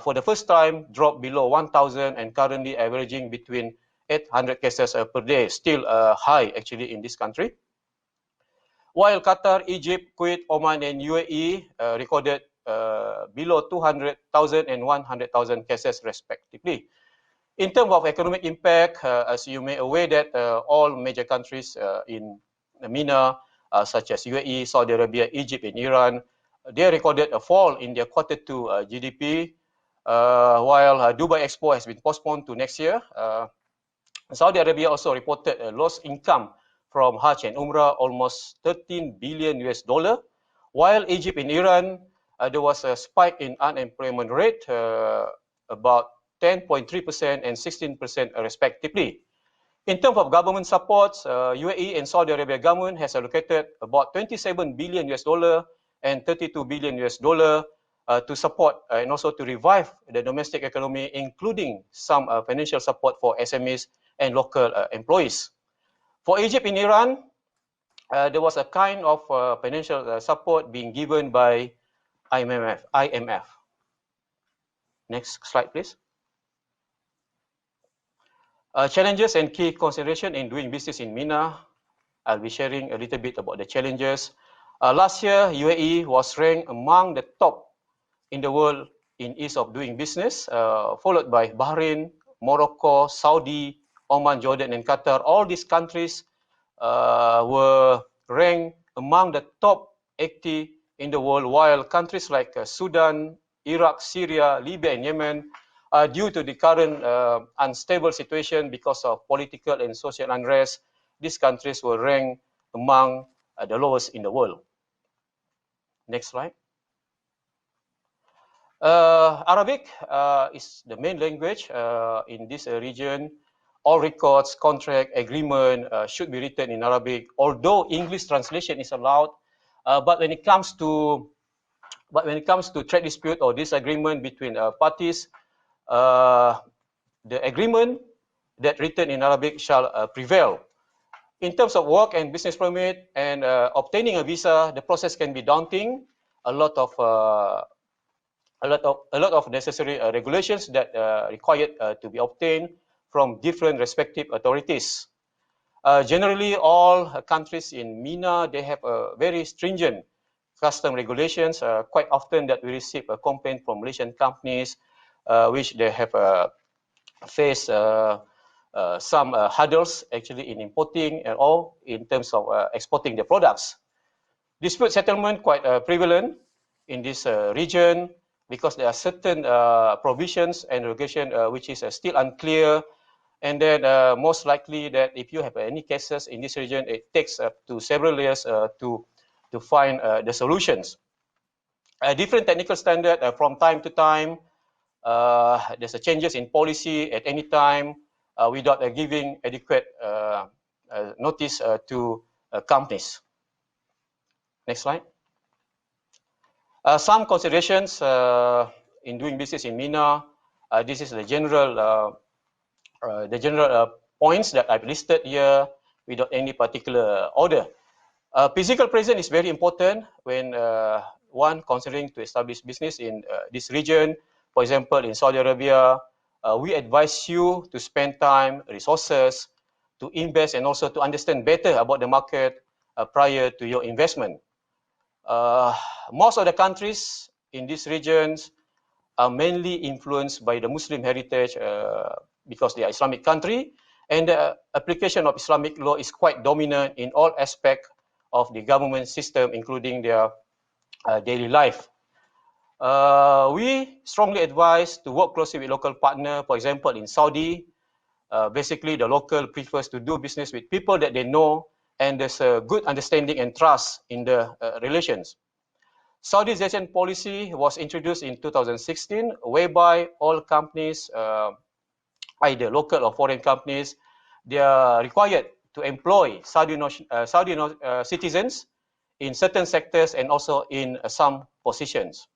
for the first time dropped below 1,000 and currently averaging between 800 cases per day, still high actually in this country. While Qatar, Egypt, Kuwait, Oman, and UAE recorded below 200,000 and 100,000 cases respectively. In terms of economic impact, as you may aware that all major countries in MENA, such as UAE, Saudi Arabia, Egypt, and Iran, they recorded a fall in their Q2 GDP, while Dubai Expo has been postponed to next year. Saudi Arabia also reported a lost income from Hajj and Umrah, almost 13 billion US dollar, while Egypt and Iran, there was a spike in unemployment rate, about 10.3% and 16% respectively. In terms of government supports, UAE and Saudi Arabia government has allocated about 27 billion US dollar and 32 billion US dollar to support and also to revive the domestic economy, including some financial support for SMEs and local employees. For Egypt and Iran, there was a kind of financial support being given by IMF. Next slide, please. Challenges and key consideration in doing business in MENA. I'll be sharing a little bit about the challenges. Last year, UAE was ranked among the top in the world in ease of doing business, followed by Bahrain, Morocco, Saudi, Oman, Jordan, and Qatar. All these countries were ranked among the top 80 in the world, while countries like Sudan, Iraq, Syria, Libya, and Yemen, due to the current unstable situation because of political and social unrest, these countries were ranked among the lowest in the world. Next slide. Arabic is the main language in this region. All records, contract, agreement should be written in Arabic, although English translation is allowed. But when it comes to trade dispute or disagreement between parties, the agreement that written in Arabic shall prevail. In terms of work and business permit and obtaining a visa, the process can be daunting. A lot of necessary regulations that required to be obtained from different respective authorities. Generally, all countries in MENA, they have very stringent custom regulations. Quite often that we receive a complaint from Malaysian companies, which they have faced some hurdles actually in importing and all in terms of exporting their products. Dispute settlement quite prevalent in this region because there are certain provisions and regulation which is still unclear, and then most likely that if you have any cases in this region, it takes up to several years to find the solutions. Different technical standard from time to time. There's a changes in policy at any time without giving adequate notice to companies. Next slide. Some considerations in doing business in MENA. This is the general points that I've listed here without any particular order. Physical presence is very important when one considering to establish business in this region. For example, in Saudi Arabia, we advise you to spend time, resources, to invest and also to understand better about the market prior to your investment. Most of the countries in these regions are mainly influenced by the Muslim heritage because they are Islamic country, and the application of Islamic law is quite dominant in all aspects of the government system, including their daily life. We strongly advise to work closely with local partner. For example, in Saudi, Basically, the local prefers to do business with people that they know, and there's a good understanding and trust in the relations. Saudization policy was introduced in 2016, whereby all companies, either local or foreign companies, they are required to employ Saudi citizens in certain sectors and also in some positions.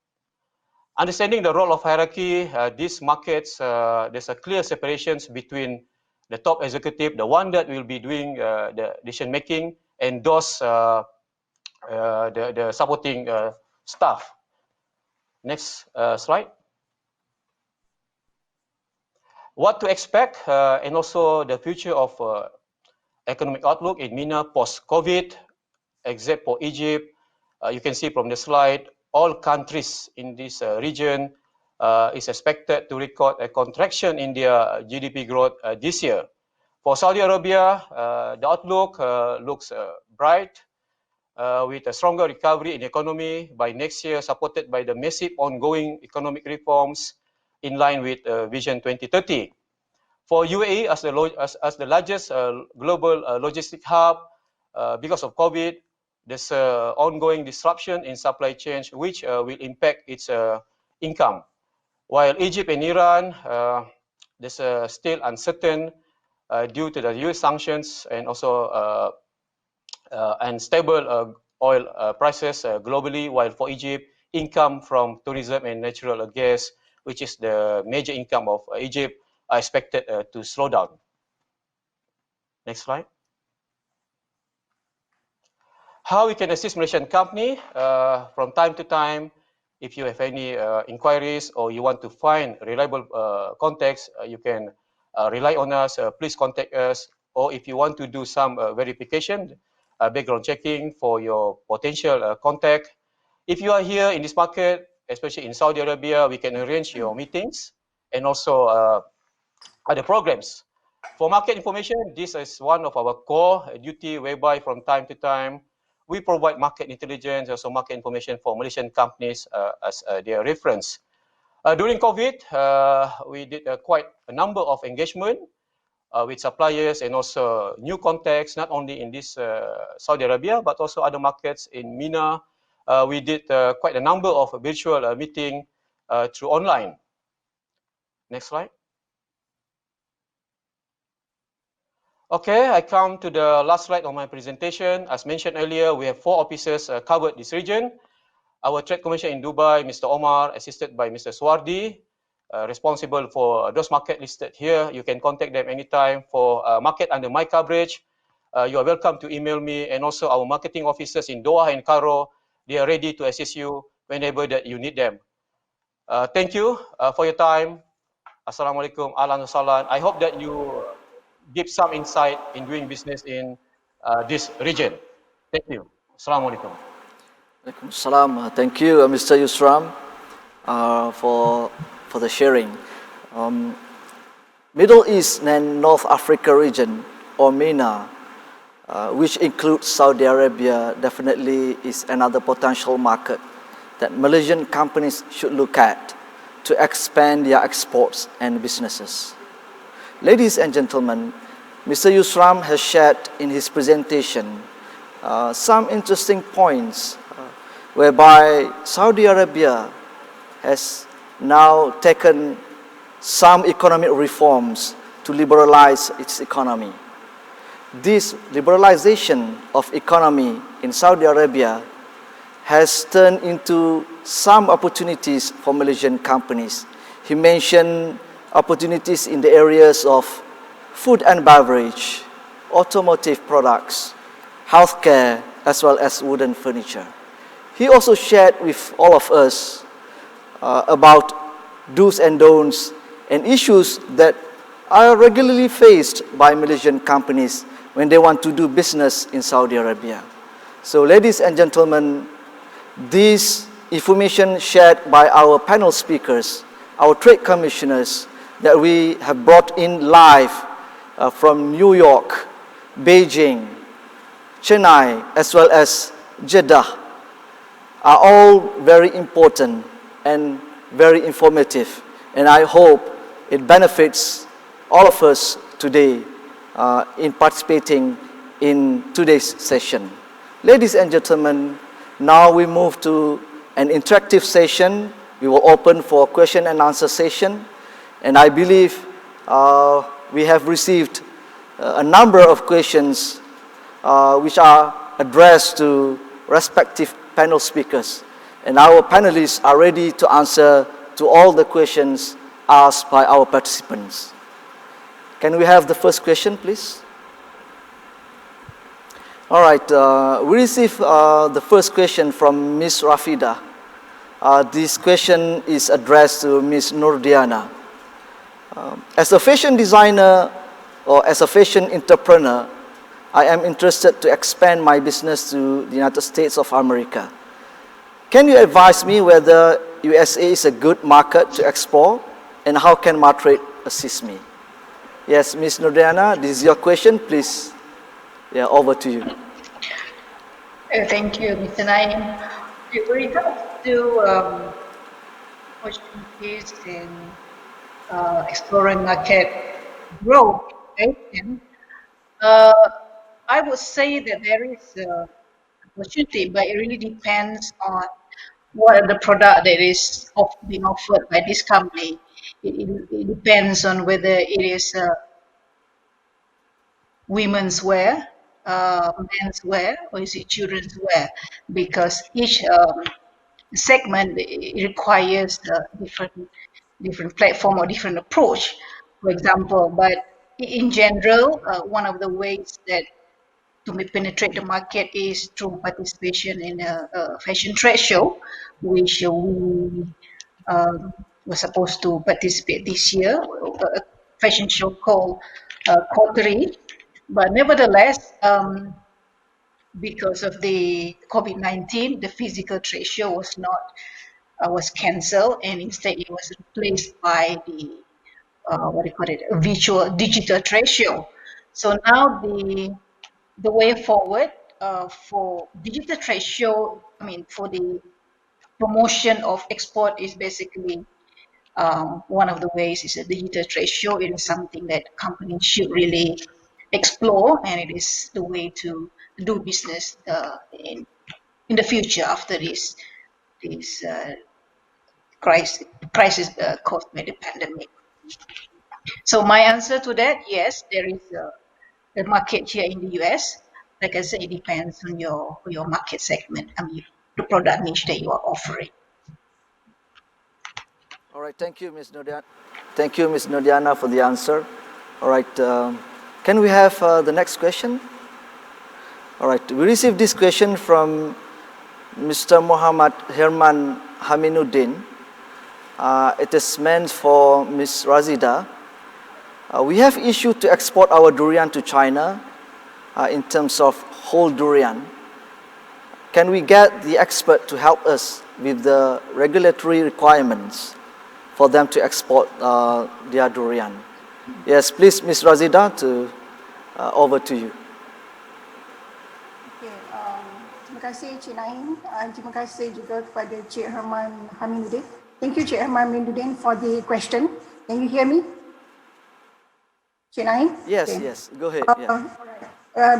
Understanding the role of hierarchy, these markets, there's a clear separations between the top executive, the one that will be doing the decision making, and those the supporting staff. Next slide. What to expect and also the future of economic outlook in MENA post-COVID, except for Egypt. You can see from the slide, all countries in this region is expected to record a contraction in their GDP growth this year. For Saudi Arabia, the outlook looks bright with a stronger recovery in the economy by next year, supported by the massive ongoing economic reforms in line with Vision 2030. For UAE, as the largest global logistic hub, because of COVID, there's ongoing disruption in supply chains, which will impact its income. While Egypt and Iran, there's still uncertain due to the US sanctions and also unstable oil prices globally. While for Egypt, income from tourism and natural gas, which is the major income of Egypt, are expected to slow down. Next slide. How we can assist Malaysian company from time to time. If you have any inquiries or you want to find reliable contacts, you can rely on us. Please contact us. Or if you want to do some verification, background checking for your potential contact. If you are here in this market, especially in Saudi Arabia, we can arrange your meetings and also other programs. For market information, this is one of our core duty, whereby from time to time, we provide market intelligence, also market information for Malaysian companies as their reference. During COVID, we did quite a number of engagement with suppliers and also new contacts, not only in this Saudi Arabia, but also other markets in MENA. We did quite a number of virtual meeting through online. Next slide. Okay, I come to the last slide of my presentation. As mentioned earlier, we have 4 officers covered this region. Our Trade Commissioner in Dubai, Mr. Omar, assisted by Mr. Swardi, responsible for those markets listed here. You can contact them anytime for market under my coverage. You are welcome to email me, and also our marketing officers in Doha and Cairo, they are ready to assist you whenever that you need them. Thank you for your time. Assalamualaikum, ahlan wa sahlan. I hope that you give some insight in doing business in this region. Thank you. Assalamualaikum. Salam. Thank you, Mr. Yusram, for the sharing. Middle East and North Africa region, or MENA, which includes Saudi Arabia, definitely is another potential market that Malaysian companies should look at to expand their exports and businesses. Ladies and gentlemen, Mr. Yusram has shared in his presentation some interesting points whereby Saudi Arabia has now taken some economic reforms to liberalize its economy. This liberalization of economy in Saudi Arabia has turned into some opportunities for Malaysian companies. He mentioned opportunities in the areas of food and beverage, automotive products, healthcare, as well as wooden furniture. He also shared with all of us about do's and don'ts and issues that are regularly faced by Malaysian companies when they want to do business in Saudi Arabia. So, ladies and gentlemen, this information shared by our panel speakers, our trade commissioners that we have brought in live from New York, Beijing, Chennai, as well as Jeddah, are all very important and very informative. And I hope it benefits all of us today in participating in today's session. Ladies and gentlemen, now we move to an interactive session. We will open for question and answer session, and I believe we have received a number of questions which are addressed to respective panel speakers, and our panelists are ready to answer to all the questions asked by our participants. Can we have the first question, please? All right, we receive the first question from Ms. Rafida. This question is addressed to Ms. Nurdiana. As a fashion designer or as a fashion entrepreneur, I am interested to expand my business to the United States of America. Can you advise me whether USA is a good market to explore, and how can Matrade assist me? Yes, Ms. Nurdiana, this is your question, please. Yeah, over to you. Thank you, Mr. Naim. With regards to opportunities in exploring market growth, I would say that there is opportunity, but it really depends on what are the product that is being offered by this company. It depends on whether it is women's wear, men's wear, or is it children's wear? Because each segment requires different platform or different approach, for example. But in general, one of the ways that to penetrate the market is through participation in a fashion trade show, which we were supposed to participate this year, a fashion show called Coterie. But nevertheless, because of the COVID-19, the physical trade show was cancelled, and instead it was replaced by the a virtual digital trade show. So now the way forward for digital trade show, for the promotion of export is basically one of the ways is a digital trade show. It is something that companies should really explore, and it is the way to do business in the future after this crisis caused by the pandemic. So my answer to that, yes, there is a market here in the US. Like I said, it depends on your market segment. The product niche that you are offering. All right, thank you, Ms. Nurdiana. Thank you, Ms. Nurdiana, for the answer. All right, can we have the next question? All right, we received this question from Mr. Muhammad Herman Haminuddin. It is meant for Ms. Razida. We have issued to export our durian to China in terms of whole durian. Can we get the expert to help us with the regulatory requirements for them to export their durian? Yes, please, Ms. Razida, over to you. Okay, terima kasih Cik Naim, terima kasih juga kepada Cik Herman Haminuddin. Thank you, Cik Herman Haminuddin, for the question. Can you hear me? Cik Naim? Yes, okay. Yes, go ahead.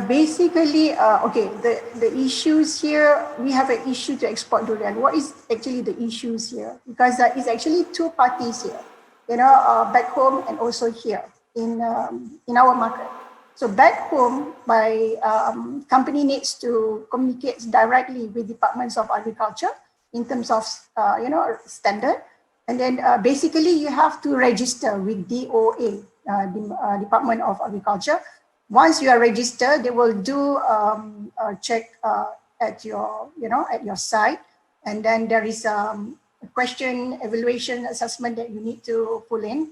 Basically, the issues here, we have an issue to export durian. What is actually the issues here? Because it's actually two parties here, back home and also here in our market. So back home, company needs to communicate directly with departments of agriculture in terms of standard, and then basically you have to register with DOA, Department of Agriculture. Once you are registered, they will do a check at your site, and then there is a question, evaluation, assessment that you need to fill in,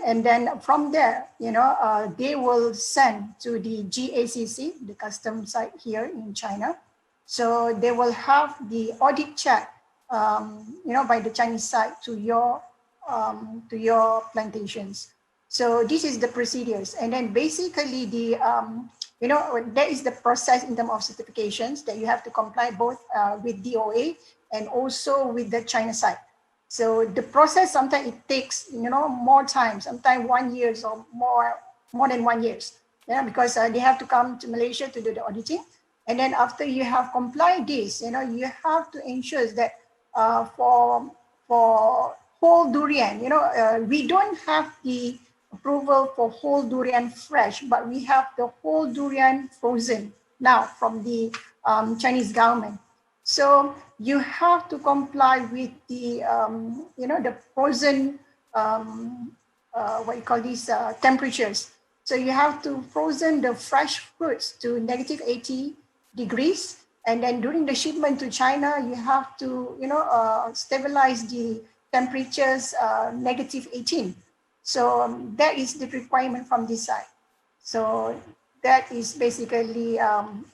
and then from there, they will send to the GACC, the custom site here in China. So they will have the audit check, by the Chinese side to your plantations. So this is the procedures, and then basically that is the process in terms of certifications that you have to comply both with DOA and also with the China side. So the process sometimes it takes more time, sometimes 1 year or more more than 1 year. Yeah, because they have to come to Malaysia to do the auditing. And then after you have complied this, you have to ensure that for whole durian, we don't have the approval for whole durian fresh, but we have the whole durian frozen now from the Chinese government. So you have to comply with the, the frozen, what you call these temperatures. So you have to frozen the fresh fruits to negative 80 degrees. And then during the shipment to China, you have to, stabilize the temperatures negative 18. So that is the requirement from this side. So that is basically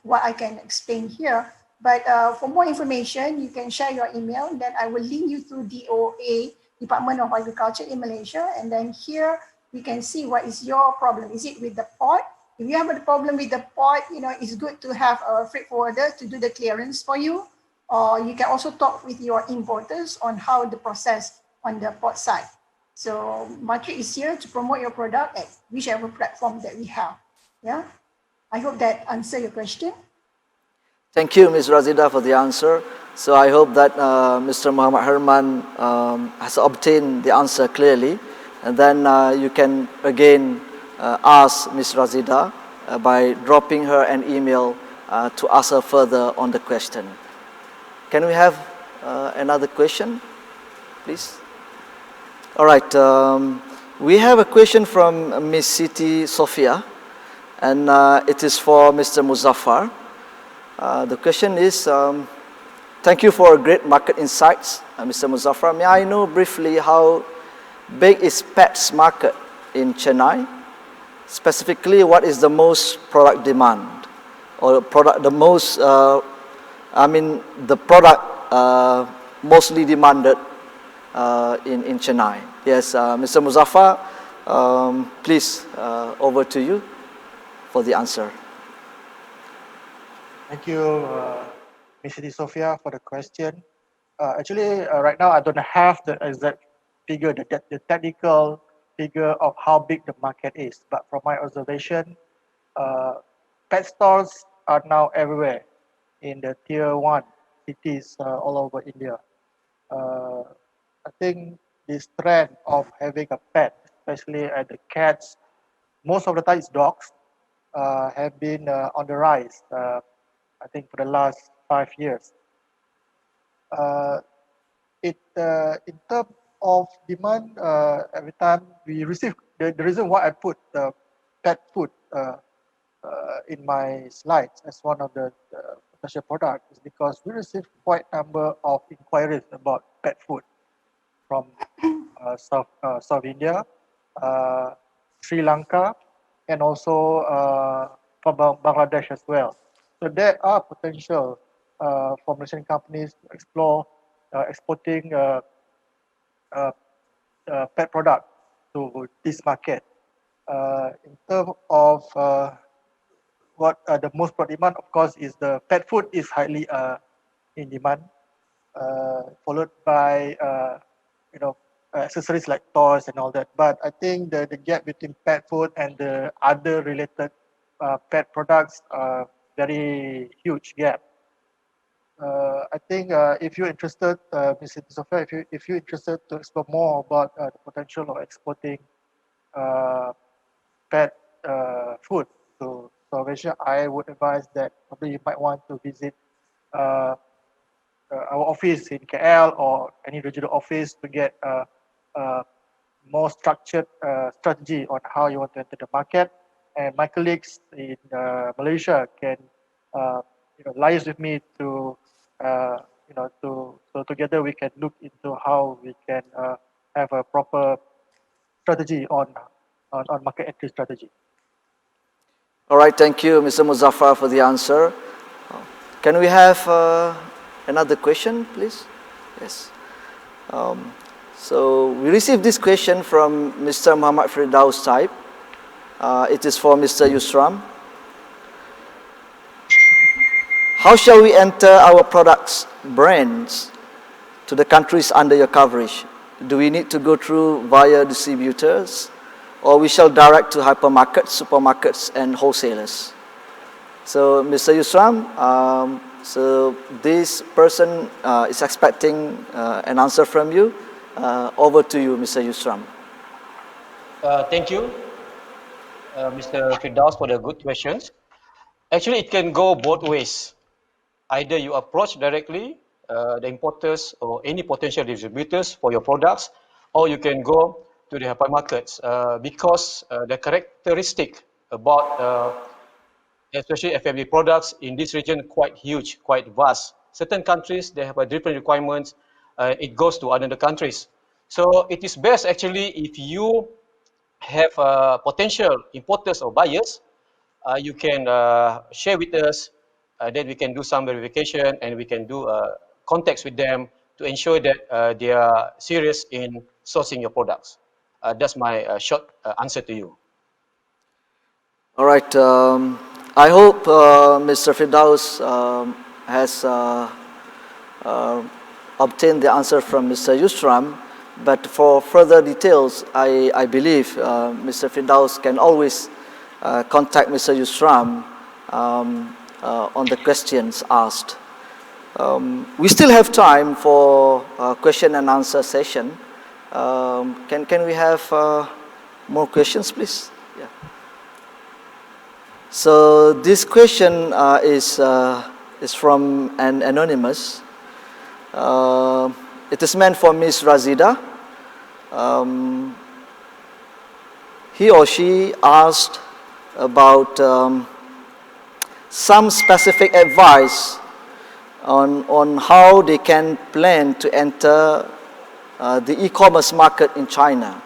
what I can explain here. But for more information, you can share your email. Then I will link you to DOA, Department of Agriculture in Malaysia. And then here we can see what is your problem. Is it with the port? If you have a problem with the port, it's good to have a freight forwarder to do the clearance for you. Or you can also talk with your importers on how the process on the port side. So market is here to promote your product at whichever platform that we have. Yeah, I hope that answer your question. Thank you, Ms. Razida, for the answer. So I hope that Mr. Muhammad Herman has obtained the answer clearly. And then you can again ask Ms. Razida by dropping her an email to ask her further on the question. Can we have another question, please? All right. We have a question from Ms. Siti Sofia, and it is for Mr. Muzaffar. The question is, thank you for great market insights, Mr. Muzaffar. May I know briefly how big is pets market in Chennai? Specifically, what is the most product demand, or product the most? The product mostly demanded in Chennai. Yes, Mr. Muzaffar, please, over to you for the answer. Thank you, Ms. Sophia, for the question. Actually, right now I don't have the exact figure, the technical figure of how big the market is. But from my observation, pet stores are now everywhere in the tier 1 cities all over India. I think this trend of having a pet, especially the cats, most of the time it's dogs, have been on the rise. I think for the last 5 years. In terms of demand, every time we receive, the reason why I put pet food in my slides as one of the potential products is because we receive quite a number of inquiries about pet food from South India, Sri Lanka, and also from Bangladesh as well. So there are potential for Malaysian companies to explore exporting pet product to this market. In terms of what the most product demand, of course, is the pet food is highly in demand, followed by accessories like toys and all that. But I think the gap between pet food and the other related pet products are very huge gap. I think if you're interested, Ms. Sophia, if you're interested to explore more about the potential of exporting pet food to South Asia, I would advise that probably you might want to visit our office in KL or any regional office to get a more structured strategy on how you want to enter the market. And my colleagues in Malaysia can liaise with me to so together we can look into how we can have a proper strategy on market entry strategy. All right, thank you, Mr. Muzaffar, for the answer. Can we have another question, please? Yes. So we received this question from Mr. Muhammad Firdaus Saib. It is for Mr. Yusram. How shall we enter our products, brands, to the countries under your coverage? Do we need to go through via distributors, or we shall direct to hypermarkets, supermarkets, and wholesalers. So, Mr. Yusram, so this person is expecting an answer from you. Over to you, Mr. Yusram. Thank you, Mr. Firdaus, for the good questions. Actually, it can go both ways. Either you approach directly the importers or any potential distributors for your products, or you can go to the hypermarkets because the characteristic about especially F&B products in this region quite huge, quite vast. Certain countries, they have a different requirements. It goes to other countries. So it is best actually if you have potential importers or buyers, you can share with us, then we can do some verification and we can do contacts with them to ensure that they are serious in sourcing your products. That's my short answer to you. All right. I hope Mr. Firdaus has obtained the answer from Mr. Yusram. But for further details, I believe Mr. Firdaus can always contact Mr. Yusram on the questions asked. We still have time for question and answer session. Can we have more questions, please? Yeah. So this question is from an anonymous. It is meant for Ms. Razida. He or she asked about some specific advice on how they can plan to enter the e-commerce market in China.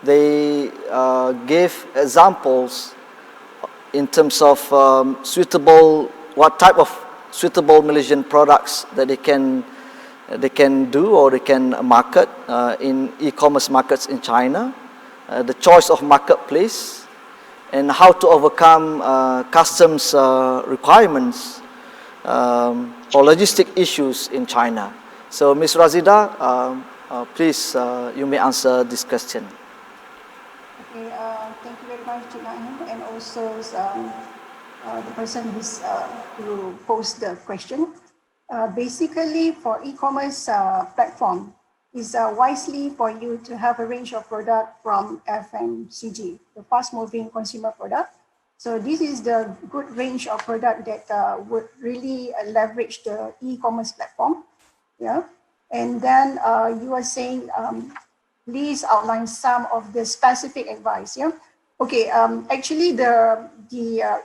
They gave examples in terms of what type of suitable Malaysian products that they can do or they can market in e-commerce markets in China, the choice of marketplace, and how to overcome customs requirements or logistic issues in China. So, Ms. Razida, please, you may answer this question. Okay, thank you very much, Chennai, and also the person who posed the question. Basically, for e-commerce platform, it's wisely for you to have a range of product from FMCG, the fast-moving consumer product. So this is the good range of product that would really leverage the e-commerce platform. Yeah, and then you are saying, please outline some of the specific advice. Yeah. Okay. Actually, the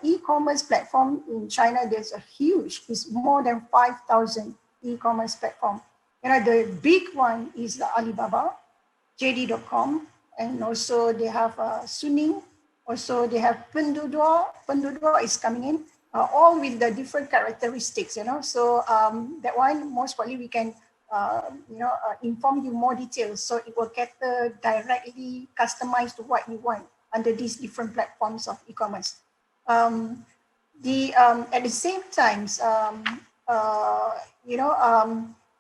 e-commerce platform in China, there's a huge. It's more than 5,000 e-commerce platform. You know, the big one is the Alibaba, JD.com, and also they have Suning. Also, they have Pendudua. Pendudua is coming in, all with the different characteristics. You know, so that one most probably we can inform you more details, so it will cater directly customized to what you want under these different platforms of e-commerce. At the same time,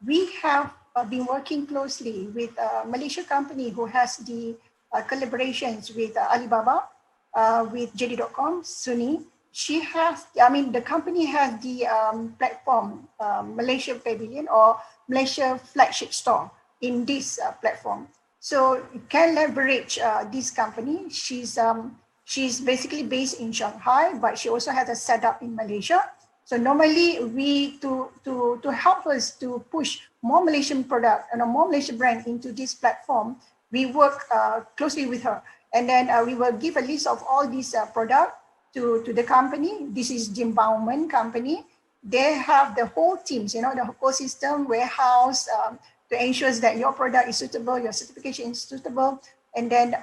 we have been working closely with a Malaysian company who has the collaborations with Alibaba, with JD.com, Suni. The company has the platform, Malaysia Pavilion or Malaysia flagship store in this platform. So you can leverage this company. She's basically based in Shanghai, but she also has a setup in Malaysia. So normally to help us to push more Malaysian product and a more Malaysian brand into this platform, we work closely with her. And then we will give a list of all these product to the company. This is Jim Bauman company. They have the whole teams, the whole system, warehouse, to ensure that your product is suitable, your certification is suitable, and then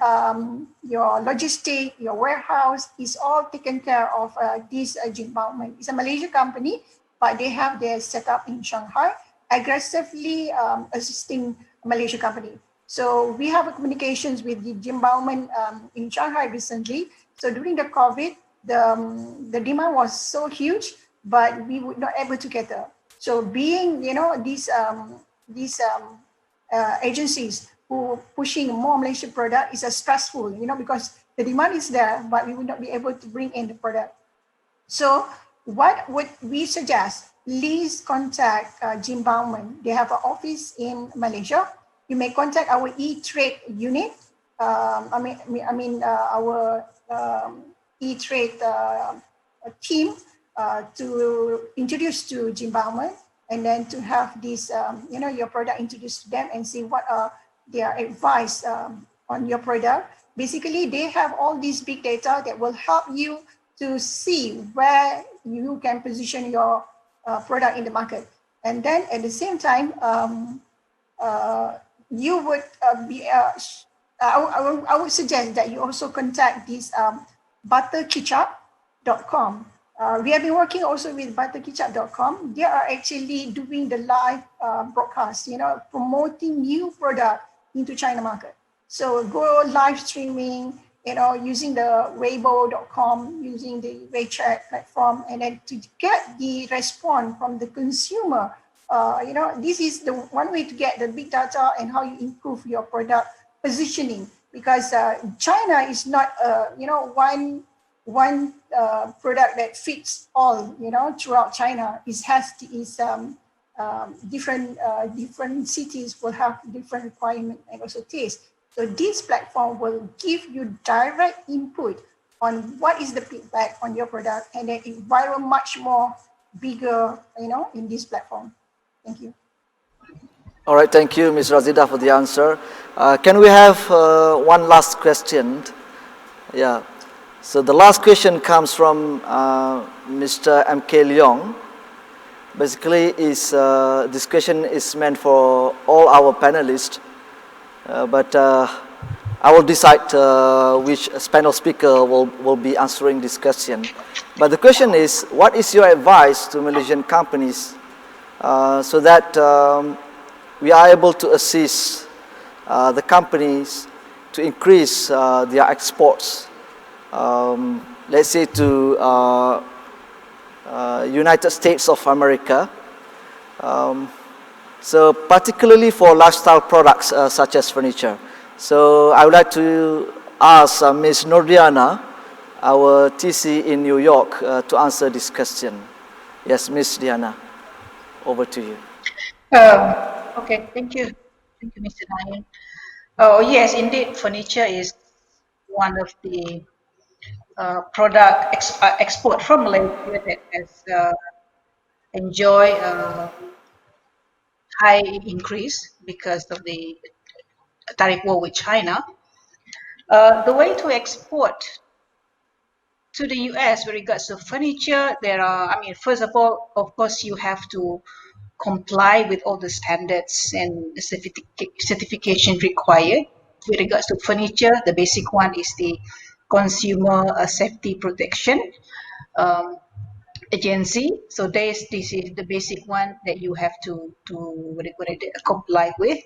your logistic, your warehouse is all taken care of this Jim Bauman. It's a Malaysian company, but they have their setup in Shanghai, aggressively assisting a Malaysian company. So we have communications with the Jim Bauman in Shanghai recently. So during the COVID, the demand was so huge, but we were not able to cater. So being, these agencies who pushing more Malaysian product is stressful, because the demand is there, but we would not be able to bring in the product. So what would we suggest? Please contact Jim Bauman. They have an office in Malaysia. You may contact our e-trade unit. Our e-trade team to introduce to Jim Bauman, and then to have this, your product introduced to them and see what are their advice on your product. Basically, they have all these big data that will help you to see where you can position your product in the market. And then at the same time, you would I would suggest that you also contact this butterkitchup.com. We have been working also with butterkitchup.com. They are actually doing the live broadcast, promoting new product into China market. So go live streaming, using the Weibo.com, using the WeChat platform, and then to get the response from the consumer. This is the one way to get the big data and how you improve your product positioning, because China is not, one product that fits all, throughout China. Different cities will have different requirements and also taste. So this platform will give you direct input on what is the feedback on your product, and then it viral much more bigger, in this platform. Thank you. All right, thank you, Ms. Razida, for the answer. Can we have one last question? Yeah. So the last question comes from Mr. M.K. Leong. Basically, this question is meant for all our panelists, but I will decide which panel speaker will be answering this question. But the question is, what is your advice to Malaysian companies so that we are able to assist the companies to increase their exports, let's say to United States of America, so particularly for lifestyle products such as furniture. So I would like to ask Ms. Nurdiana, our TC in New York, to answer this question. Yes, Ms. Diana, over to you. Okay, thank you. Thank you, Mr. Nayan. Oh, yes, indeed, furniture is one of the product export from Malaysia that has enjoyed a high increase because of the tariff war with China. The way to export to the US with regards to furniture, first of all, of course, you have to comply with all the standards and certification required. With regards to furniture, the basic one is the Consumer Safety Protection Agency. So this is the basic one that you have to comply with.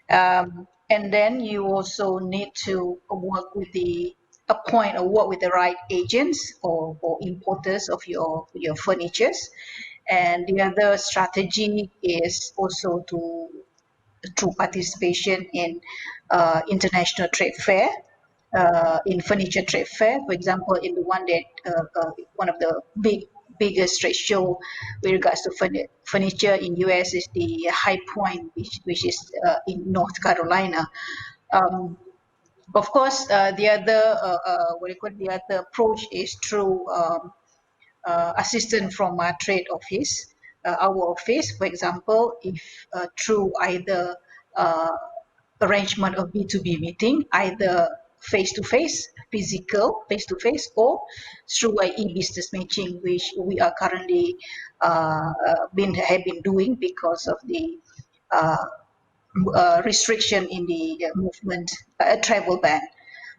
And then you also need to work with the right agents or importers of your furnitures. And the other strategy is also through participation in international trade fair, in furniture trade fair. For example, in the one that one of the biggest trade show with regards to furniture in US is the High Point, which is in North Carolina. Of course, the other approach is through assistance from our trade office, our office. For example, if through either arrangement of B2B meeting, either face-to-face, physical face-to-face, or through a e-business matching, which we are currently have been doing because of the restriction in the movement, travel ban.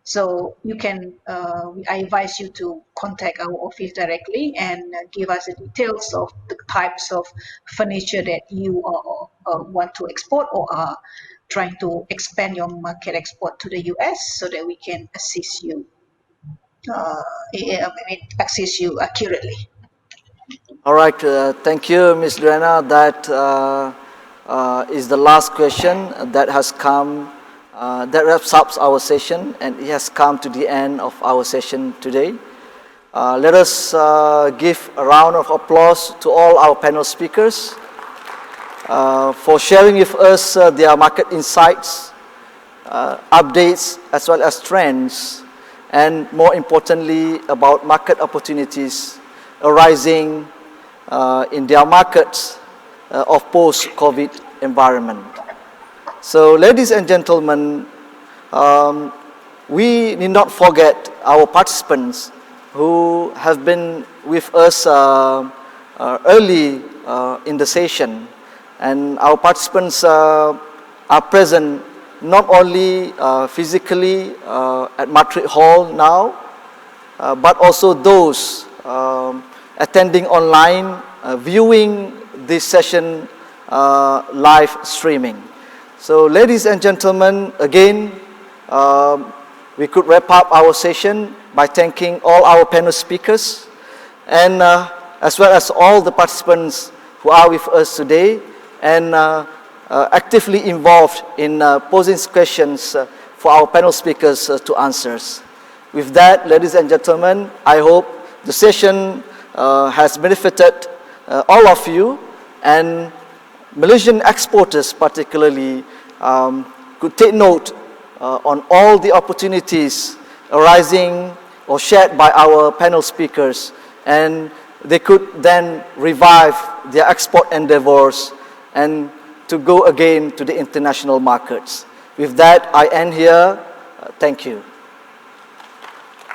So you can, I advise you to contact our office directly and give us the details of the types of furniture that you want to export or are trying to expand your market export to the US, so that we can assist you, accurately. All right, thank you, Ms. Diana. That is the last question that has come that wraps up our session, and it has come to the end of our session today. Let us give a round of applause to all our panel speakers for sharing with us their market insights, updates, as well as trends, and more importantly, about market opportunities arising in their markets of post-COVID environment. So, ladies and gentlemen, we need not forget our participants who have been with us early in the session, and our participants are present not only physically at Madrid Hall now, but also those attending online, viewing this session live streaming. So, ladies and gentlemen, again, we could wrap up our session by thanking all our panel speakers, and as well as all the participants who are with us today and actively involved in posing questions for our panel speakers to answer. With that, ladies and gentlemen, I hope the session has benefited all of you, and Malaysian exporters particularly could take note on all the opportunities arising or shared by our panel speakers, and they could then revive their export endeavors and to go again to the international markets. With that, I end here. Thank you.